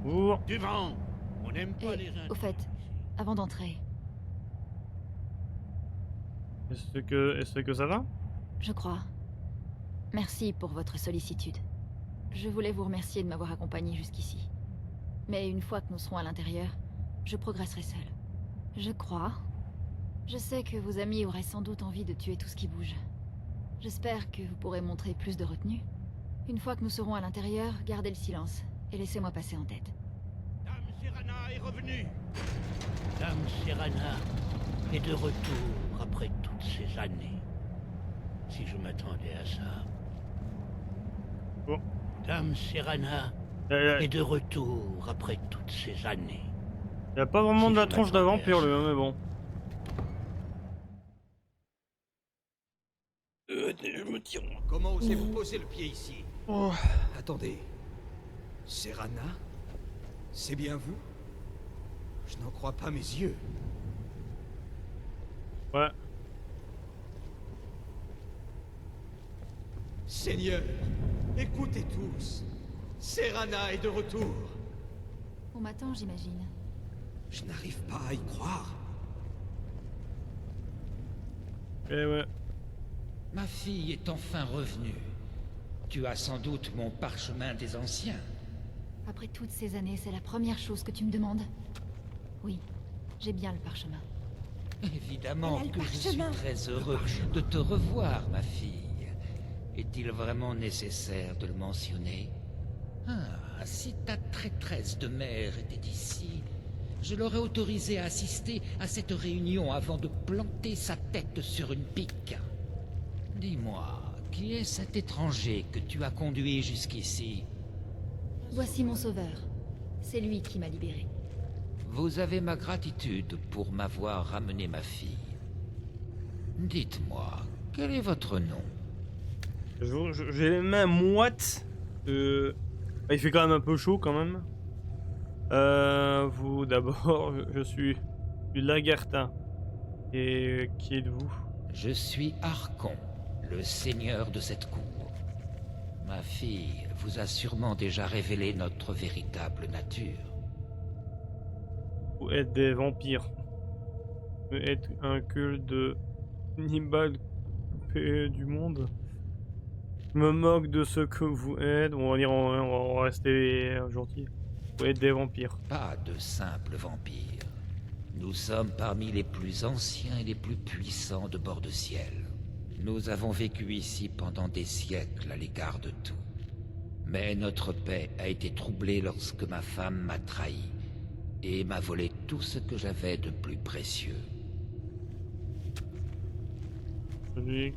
Bonjour. Du vent. On n'aime pas Et, les au fait, avant d'entrer, Est-ce que ça va? je crois. Merci pour votre sollicitude. Je voulais vous remercier de m'avoir accompagné jusqu'ici. Mais une fois que nous serons à l'intérieur, je progresserai seul. Je crois. Je sais que vos amis auraient sans doute envie de tuer tout ce qui bouge. J'espère que vous pourrez montrer plus de retenue. Une fois que nous serons à l'intérieur, gardez le silence et laissez-moi passer en tête. Dame Serana est revenue. Dame Serana est de retour après toutes ces années. Si je m'attendais à ça. Bon. Dame Serana est de retour après toutes ces années. Il a pas vraiment Si de la je tronche d'un m'attendais à vampire, lui, ça. hein, mais bon. Je me tire. Comment osez-vous poser le pied ici? Oh. Attendez. Serana? C'est bien vous? Je n'en crois pas mes yeux. Ouais. Seigneur, écoutez tous. Serana est de retour. On m'attend, j'imagine. Je n'arrive pas à y croire. Eh ouais. Ma fille est enfin revenue. Tu as sans doute mon parchemin des anciens. Après toutes ces années, c'est la première chose que tu me demandes? Oui, j'ai bien le parchemin. Évidemment Elle a le que je suis parchemin. très heureux de te revoir, ma fille. Est-il vraiment nécessaire de le mentionner? Ah, si ta traîtresse de mère était ici, je l'aurais autorisée à assister à cette réunion avant de planter sa tête sur une pique. Dis-moi, qui est cet étranger que tu as conduit jusqu'ici? Voici mon sauveur. C'est lui qui m'a libéré. Vous avez ma gratitude pour m'avoir ramené ma fille. Dites-moi, quel est votre nom? J'ai les mains moites. Il fait quand même un peu chaud quand même. Vous d'abord, je suis Lagertha. Et qui êtes-vous? Je suis Archon, le seigneur de cette cour. Ma fille vous a sûrement déjà révélé notre véritable nature. Vous êtes des vampires. Vous êtes un culte de cannibales coupés du monde. Je me moque de ce que vous êtes. On va dire, on va rester gentil. Vous êtes des vampires. Pas de simples vampires. Nous sommes parmi les plus anciens et les plus puissants de bord de ciel. Nous avons vécu ici pendant des siècles à l'égard de tout. Mais notre paix a été troublée lorsque ma femme m'a trahi et m'a volé tout ce que j'avais de plus précieux. Celui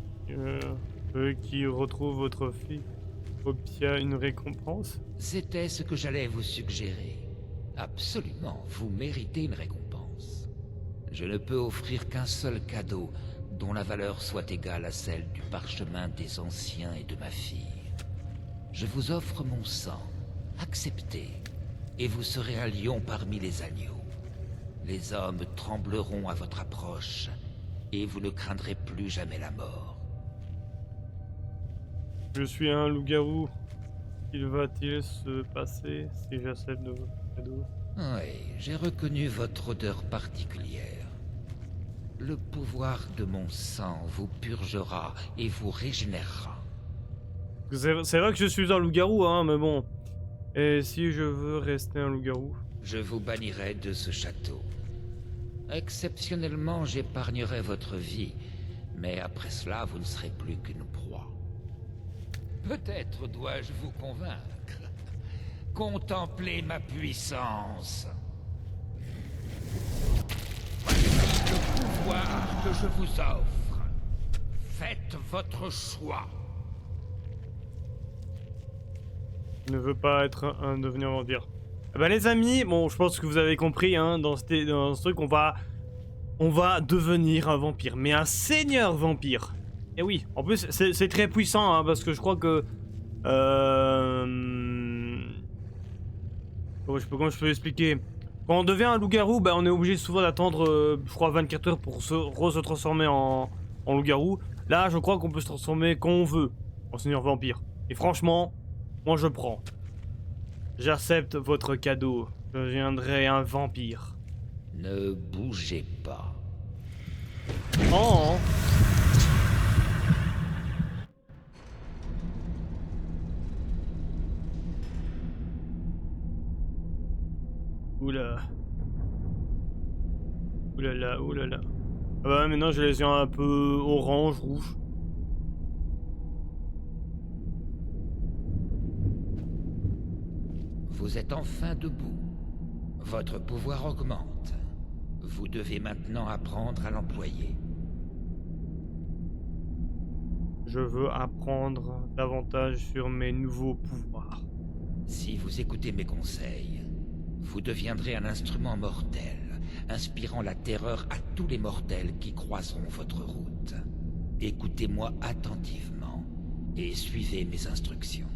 qui retrouve votre fille obtient une récompense. C'était ce que j'allais vous suggérer. Absolument, vous méritez une récompense. Je ne peux offrir qu'un seul cadeau dont la valeur soit égale à celle du parchemin des anciens et de ma fille. Je vous offre mon sang. Acceptez, et vous serez un lion parmi les agneaux. Les hommes trembleront à votre approche, et vous ne craindrez plus jamais la mort. Je suis un loup-garou. Qu'il va-t-il se passer si j'accepte de votre cadeau? Oui, j'ai reconnu votre odeur particulière. Le pouvoir de mon sang vous purgera et vous régénérera. C'est vrai que je suis un loup-garou, hein, mais bon. Et si je veux rester un loup-garou? Je vous bannirai de ce château. Exceptionnellement, j'épargnerai votre vie, mais après cela, vous ne serez plus qu'une proie. Peut-être dois-je vous convaincre. Contemplez ma puissance. Voici le pouvoir que je vous offre. Faites votre choix. Je ne veux pas devenir vampire. Bah les amis, bon je pense que vous avez compris hein, dans ce truc on va devenir un vampire, mais un seigneur vampire. Et oui, en plus c'est très puissant hein, parce que je crois que comment je peux expliquer? Quand on devient un loup-garou, bah, on est obligé souvent d'attendre je crois 24 heures pour se transformer en loup-garou. Là je crois qu'on peut se transformer quand on veut en seigneur vampire. Et franchement, moi je prends. J'accepte votre cadeau. Je deviendrai un vampire. Ne bougez pas. Oh. Oula. Oulala, oulala. Ah bah maintenant j'ai les yeux un peu orange, rouge. Vous êtes enfin debout. Votre pouvoir augmente. Vous devez maintenant apprendre à l'employer. Je veux apprendre davantage sur mes nouveaux pouvoirs. Si vous écoutez mes conseils, vous deviendrez un instrument mortel, inspirant la terreur à tous les mortels qui croiseront votre route. Écoutez-moi attentivement et suivez mes instructions.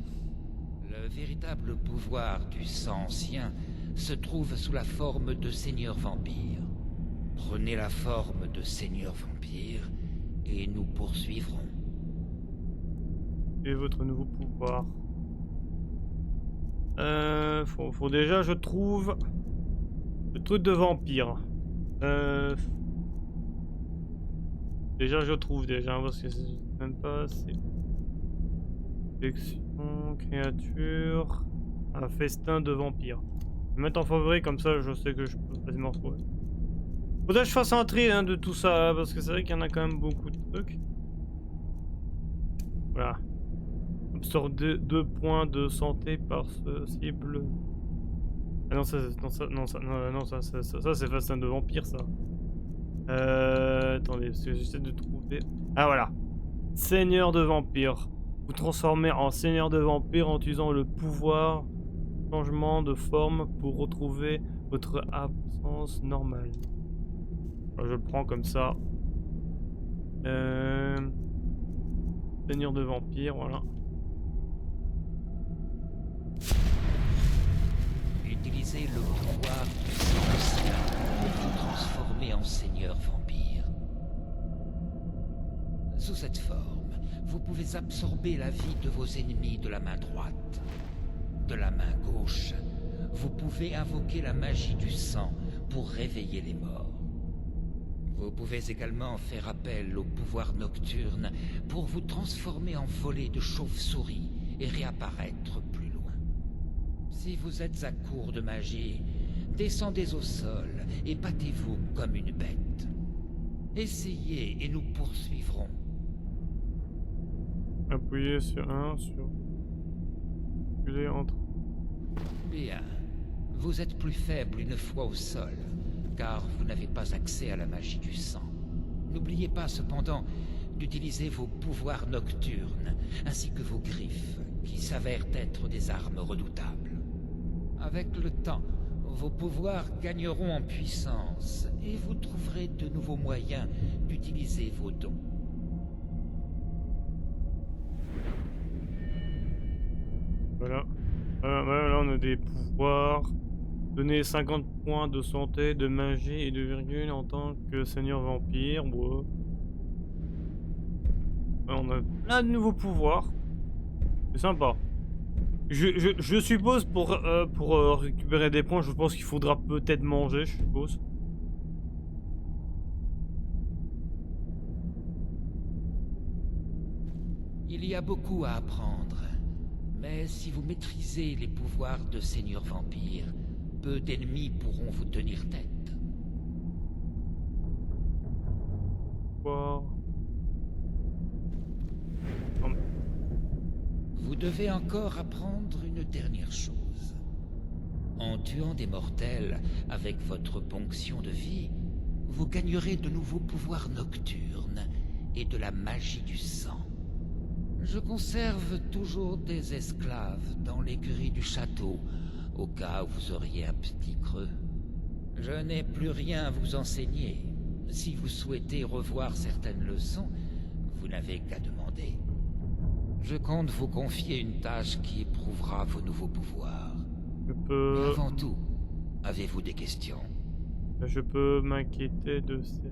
Le véritable pouvoir du sang ancien se trouve sous la forme de seigneur vampire. Prenez la forme de seigneur vampire et nous poursuivrons. Et votre nouveau pouvoir. Faut déjà je trouve le truc de vampire. Déjà je trouve parce que c'est même pas c'est sélection, créature, un festin de vampire. Je vais mettre en favori comme ça je sais que je peux facilement retrouver. Faudrait que je fasse un tri hein, de tout ça parce que c'est vrai qu'il y en a quand même beaucoup de trucs. Voilà. Absorbe 2 points de santé par ce cible. Ah non ça c'est festin de vampire ça. Attendez parce que j'essaie de trouver. Ah voilà. Seigneur de vampire. Vous transformez en seigneur de vampire en utilisant le pouvoir changement de forme pour retrouver votre absence normale. Alors, je le prends comme ça. Seigneur de vampire, voilà. Utilisez le pouvoir du sang ancien pour vous transformer en seigneur vampire. Sous cette forme, vous pouvez absorber la vie de vos ennemis de la main droite. De la main gauche, vous pouvez invoquer la magie du sang pour réveiller les morts. Vous pouvez également faire appel au pouvoir nocturne pour vous transformer en volée de chauve-souris et réapparaître plus loin. Si vous êtes à court de magie, descendez au sol et battez-vous comme une bête. Essayez et nous poursuivrons. Appuyez sur 1, sur... Appuyez entre... Bien. Vous êtes plus faible une fois au sol, car vous n'avez pas accès à la magie du sang. N'oubliez pas cependant d'utiliser vos pouvoirs nocturnes, ainsi que vos griffes, qui s'avèrent être des armes redoutables. Avec le temps, vos pouvoirs gagneront en puissance, et vous trouverez de nouveaux moyens d'utiliser vos dons. Voilà. Là on a des pouvoirs. Donner 50 points de santé, de magie et de virgule en tant que seigneur vampire. Ouais. On a plein de nouveaux pouvoirs. C'est sympa. Je suppose pour récupérer des points, je pense qu'il faudra peut-être manger, je suppose. Il y a beaucoup à apprendre, mais si vous maîtrisez les pouvoirs de seigneur vampire, peu d'ennemis pourront vous tenir tête. Wow. Vous devez encore apprendre une dernière chose. En tuant des mortels avec votre ponction de vie, vous gagnerez de nouveaux pouvoirs nocturnes et de la magie du sang. Je conserve toujours des esclaves dans l'écurie du château au cas où vous auriez un petit creux. Je n'ai plus rien à vous enseigner. Si vous souhaitez revoir certaines leçons, vous n'avez qu'à demander. Je compte vous confier une tâche qui éprouvera vos nouveaux pouvoirs. Je Mais peux... avant tout, avez-vous des questions? Je peux m'inquiéter de ces...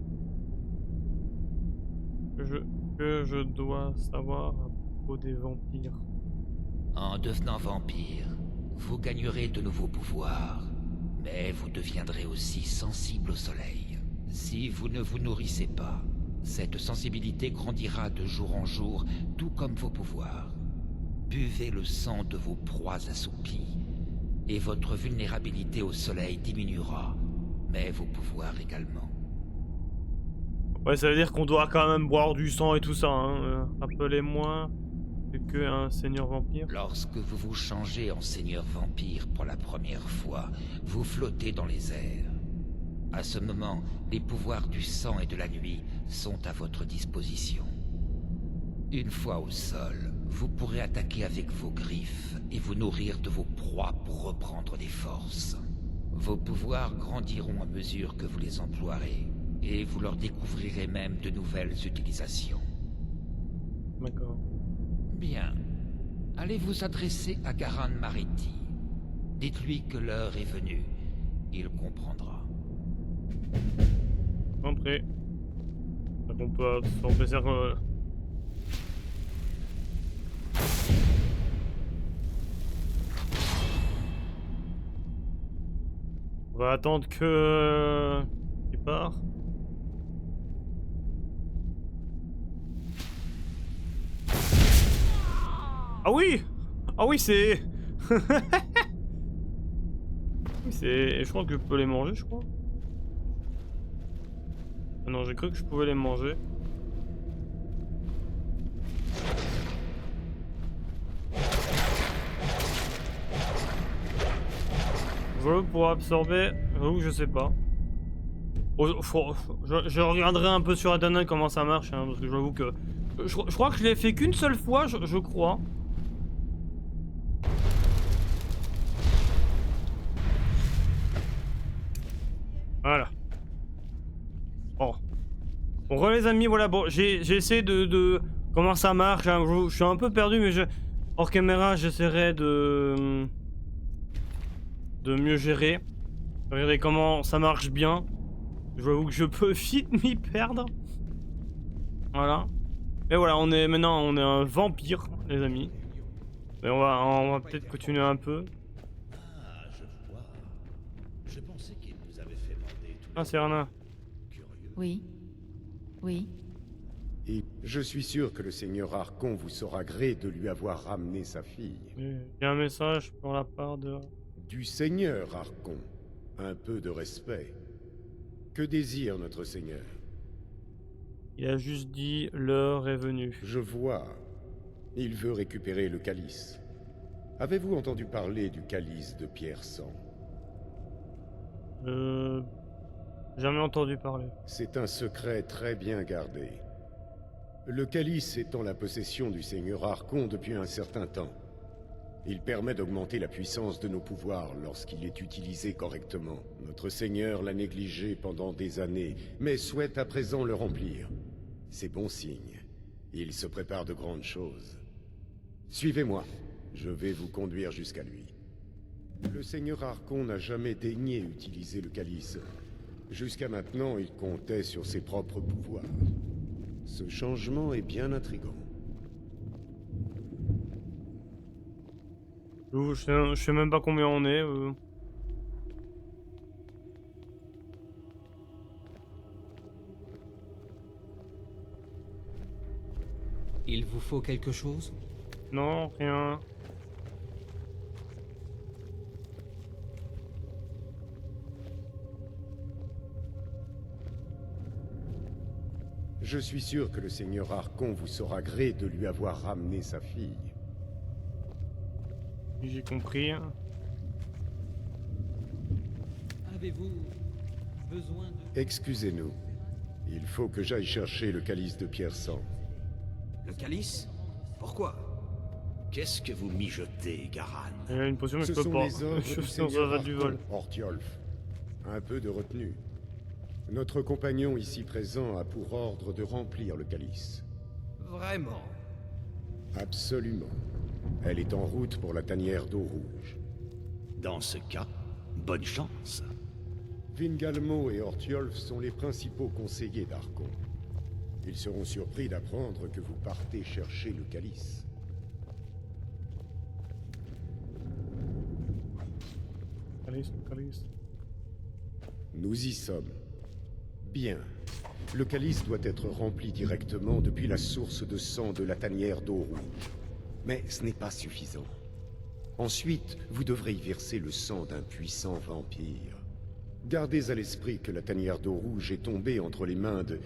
Que je dois savoir à propos des vampires. En devenant vampire, vous gagnerez de nouveaux pouvoirs, mais vous deviendrez aussi sensible au soleil. Si vous ne vous nourrissez pas, cette sensibilité grandira de jour en jour, tout comme vos pouvoirs. Buvez le sang de vos proies assoupies, et votre vulnérabilité au soleil diminuera, mais vos pouvoirs également. Ouais, ça veut dire qu'on doit quand même boire du sang et tout ça, hein. Rappelez-moi, c'est que un seigneur vampire. Lorsque vous vous changez en seigneur vampire pour la première fois, vous flottez dans les airs. À ce moment, les pouvoirs du sang et de la nuit sont à votre disposition. Une fois au sol, vous pourrez attaquer avec vos griffes et vous nourrir de vos proies pour reprendre des forces. Vos pouvoirs grandiront à mesure que vous les emploierez, et vous leur découvrirez même de nouvelles utilisations. D'accord. Bien. Allez vous adresser à Garan Mariti. Dites-lui que l'heure est venue. Il comprendra. Après. Donc on peut absorber ça. On va attendre que... il part. Ah oui! Ah oui, c'est... oui, c'est... Je crois que je peux les manger, je crois. Ah non, j'ai cru que je pouvais les manger. J'avoue pour absorber, j'avoue que je sais pas. Je regarderai un peu sur internet comment ça marche, hein, parce que j'avoue que... Je crois que je l'ai fait qu'une seule fois, je crois. Voilà. Bon. Bon, les amis, voilà, bon, j'ai essayé de... Comment ça marche, hein, je suis un peu perdu, mais hors caméra, j'essaierai de mieux gérer. Regardez comment ça marche bien. Je vous avoue que je peux vite m'y perdre. Voilà. Et voilà, maintenant on est un vampire, les amis. Mais on va peut-être continuer un peu. Ah, je vois. Je pensais qu'il vous avait fait bander tous Ah, c'est Rana. curieux. Oui. Oui. Et je suis sûr que le seigneur Archon vous saura gré de lui avoir ramené sa fille. J'ai un message pour la part de... Du seigneur Archon. Un peu de respect. Que désire notre seigneur? Il a juste dit l'heure est venue. Je vois. Il veut récupérer le calice. Avez-vous entendu parler du calice de Pierre Sang? Jamais entendu parler. C'est un secret très bien gardé. Le calice est en la possession du seigneur Archon depuis un certain temps. Il permet d'augmenter la puissance de nos pouvoirs lorsqu'il est utilisé correctement. Notre seigneur l'a négligé pendant des années, mais souhaite à présent le remplir. C'est bon signe. Il se prépare de grandes choses. Suivez-moi. Je vais vous conduire jusqu'à lui. Le seigneur Archon n'a jamais daigné utiliser le calice. Jusqu'à maintenant, il comptait sur ses propres pouvoirs. Ce changement est bien intrigant. Je sais même pas combien on est. Il vous faut quelque chose? Non, rien. Je suis sûr que le seigneur Archon vous saura gré de lui avoir ramené sa fille. J'ai compris. Avez-vous besoin de... Excusez-nous. Il faut que j'aille chercher le calice de Pierre Sang. Le calice? Pourquoi? Qu'est-ce que vous mijotez, Garan? Il y a une potion mais Ce je peux sont pas. les ordres Je du suis dans Seigneur un du vol. Arcon, Ortiolf. Un peu de retenue. Notre compagnon ici présent a pour ordre de remplir le calice. Vraiment? Absolument. Elle est en route pour la tanière d'eau rouge. Dans ce cas, bonne chance. Vingalmo et Ortiolf sont les principaux conseillers d'Arcon. Ils seront surpris d'apprendre que vous partez chercher le calice. Calice. Nous y sommes. Bien. Le calice doit être rempli directement depuis la source de sang de la tanière d'eau rouge. Mais ce n'est pas suffisant. Ensuite, vous devrez y verser le sang d'un puissant vampire. Gardez à l'esprit que la tanière d'eau rouge est tombée entre les mains de...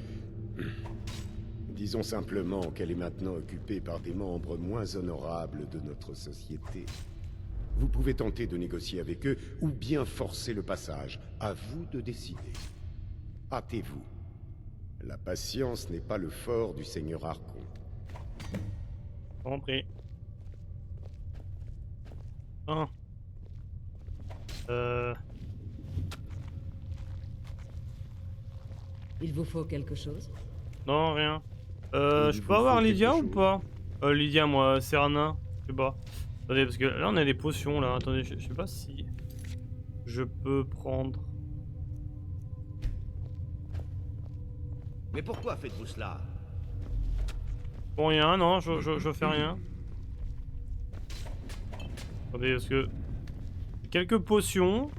Disons simplement qu'elle est maintenant occupée par des membres moins honorables de notre société. Vous pouvez tenter de négocier avec eux ou bien forcer le passage. À vous de décider. Hâtez-vous. La patience n'est pas le fort du Seigneur Arcon. Compris. Il vous faut quelque chose? Non, rien. Il Je vous peux avoir faut Lydia quelque ou pas? Lydia, moi, Serana. Je sais pas. Attendez, parce que là, on a des potions, là. Attendez, je sais pas si... Je peux prendre... Mais pourquoi faites-vous cela? Bon, rien, non, je fais rien. Attendez, parce que... Quelques potions.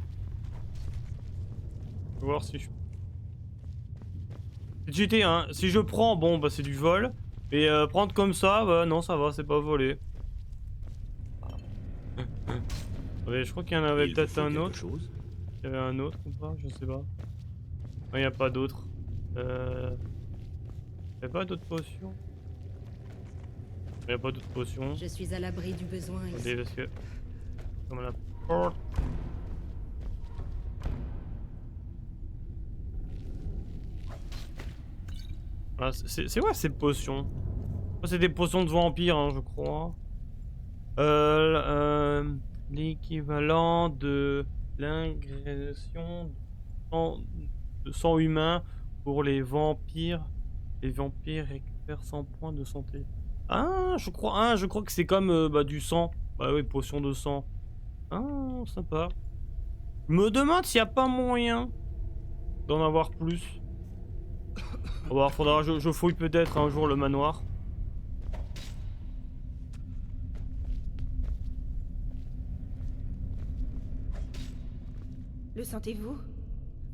Je vais voir si je... GT, hein. Si je prends, bon, bah c'est du vol. Et prendre comme ça, bah non, ça va, c'est pas volé. Attendez, je crois qu'il y en avait peut-être un autre. Il y avait un autre ou pas? Je sais pas. Non, il n'y a pas d'autre. Il n'y a pas d'autres potions? Il n'y a pas d'autres potions. Je suis à l'abri du besoin ici. Attendez, parce que... Comme la porte... Ah, c'est quoi ces potions? C'est des potions de vampire, hein, je crois. L'équivalent de l'ingrédition de sang humain pour les vampires. Les vampires récupèrent 100 points de santé. Ah, je crois que c'est comme bah, du sang. Bah oui, potion de sang. Ah, sympa. Je me demande s'il n'y a pas moyen d'en avoir plus. Bon, faudra, je fouille peut-être un jour le manoir. Le sentez-vous?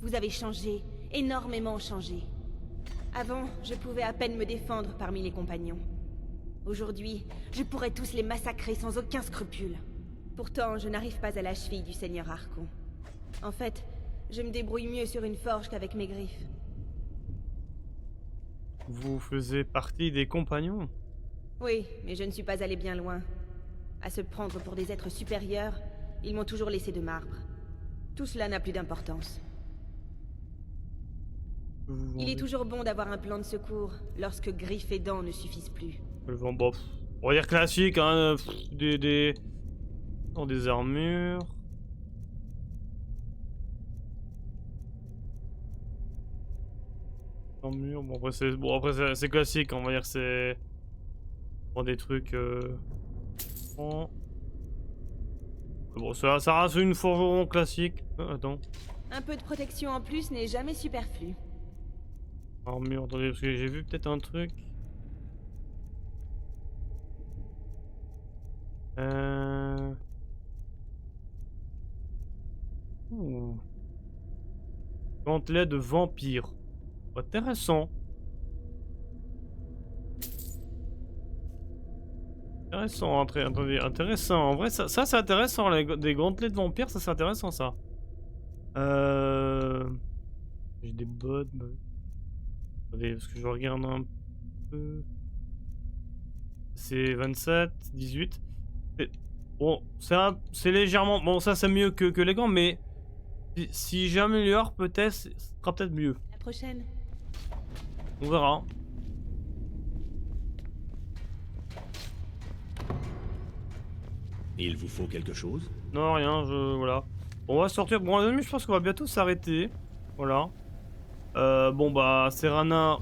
Vous avez changé, énormément changé. Avant, je pouvais à peine me défendre parmi les compagnons. Aujourd'hui, je pourrais tous les massacrer sans aucun scrupule. Pourtant, je n'arrive pas à la cheville du Seigneur Arcon. En fait, je me débrouille mieux sur une forge qu'avec mes griffes. Vous faisiez partie des compagnons? Oui, mais je ne suis pas allé bien loin. À se prendre pour des êtres supérieurs, ils m'ont toujours laissé de marbre. Tout cela n'a plus d'importance. Il est toujours bon d'avoir un plan de secours lorsque griffes et dents ne suffisent plus. Bon, on va dire classique, hein, dans des armures. Armure, bon après c'est classique, on va dire c'est pour des trucs. Bon, ça reste une forgeron classique. Attends. Un peu de protection en plus n'est jamais superflu. Armure, attendez, parce que j'ai vu peut-être un truc. Gantelet de vampire. Intéressant. Intéressant, attendez, intéressant. En vrai, ça c'est intéressant, des gantelets de vampire, ça c'est intéressant ça. J'ai des bottes. Attendez, parce que je regarde un peu. C'est 27, 18. Bon, c'est légèrement... Bon, ça c'est mieux que les gants, mais... Si j'améliore, peut-être, ce sera peut-être mieux. La prochaine. On verra. Il vous faut quelque chose? Non, rien, voilà. Bon, on va sortir. Bon, les amis, je pense qu'on va bientôt s'arrêter. Voilà. Bon, bah, Serana...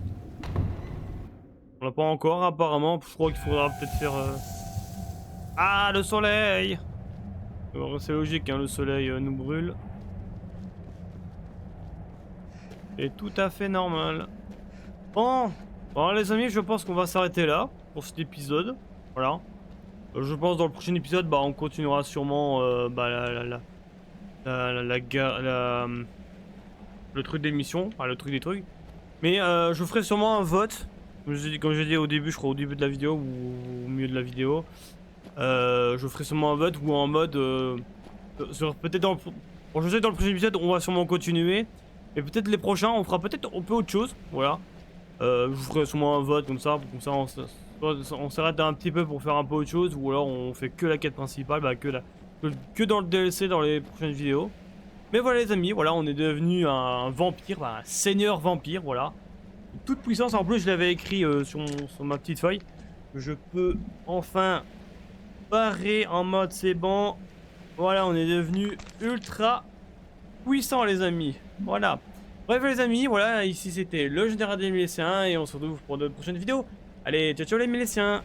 On l'a pas encore, apparemment. Je crois qu'il faudra peut-être faire... Ah, le soleil! C'est logique, hein, le soleil nous brûle. C'est tout à fait normal. Bon, les amis, je pense qu'on va s'arrêter là pour cet épisode. Voilà. Je pense dans le prochain épisode, bah, on continuera sûrement le truc d'émission, le truc des trucs. Mais je ferai sûrement un vote. Comme j'ai dit au début, je crois au début de la vidéo ou au milieu de la vidéo. Je ferai sûrement un vote ou en mode peut-être dans je sais que dans le prochain épisode on va sûrement continuer, mais peut-être les prochains on fera peut-être un peu autre chose, voilà. Je vous ferai sûrement un vote comme ça on s'arrête un petit peu pour faire un peu autre chose, ou alors on fait que la quête principale, bah, que dans le DLC dans les prochaines vidéos. Mais voilà les amis, voilà, on est devenu un vampire, bah, un seigneur vampire, voilà. Toute puissance, en plus je l'avais écrit sur ma petite feuille. Je peux enfin barrer en mode c'est bon. Voilà, on est devenu ultra puissant les amis. Voilà. Bref les amis, voilà, ici c'était le général des Milésiens et on se retrouve pour de prochaines vidéos. Allez, ciao ciao les Milésiens.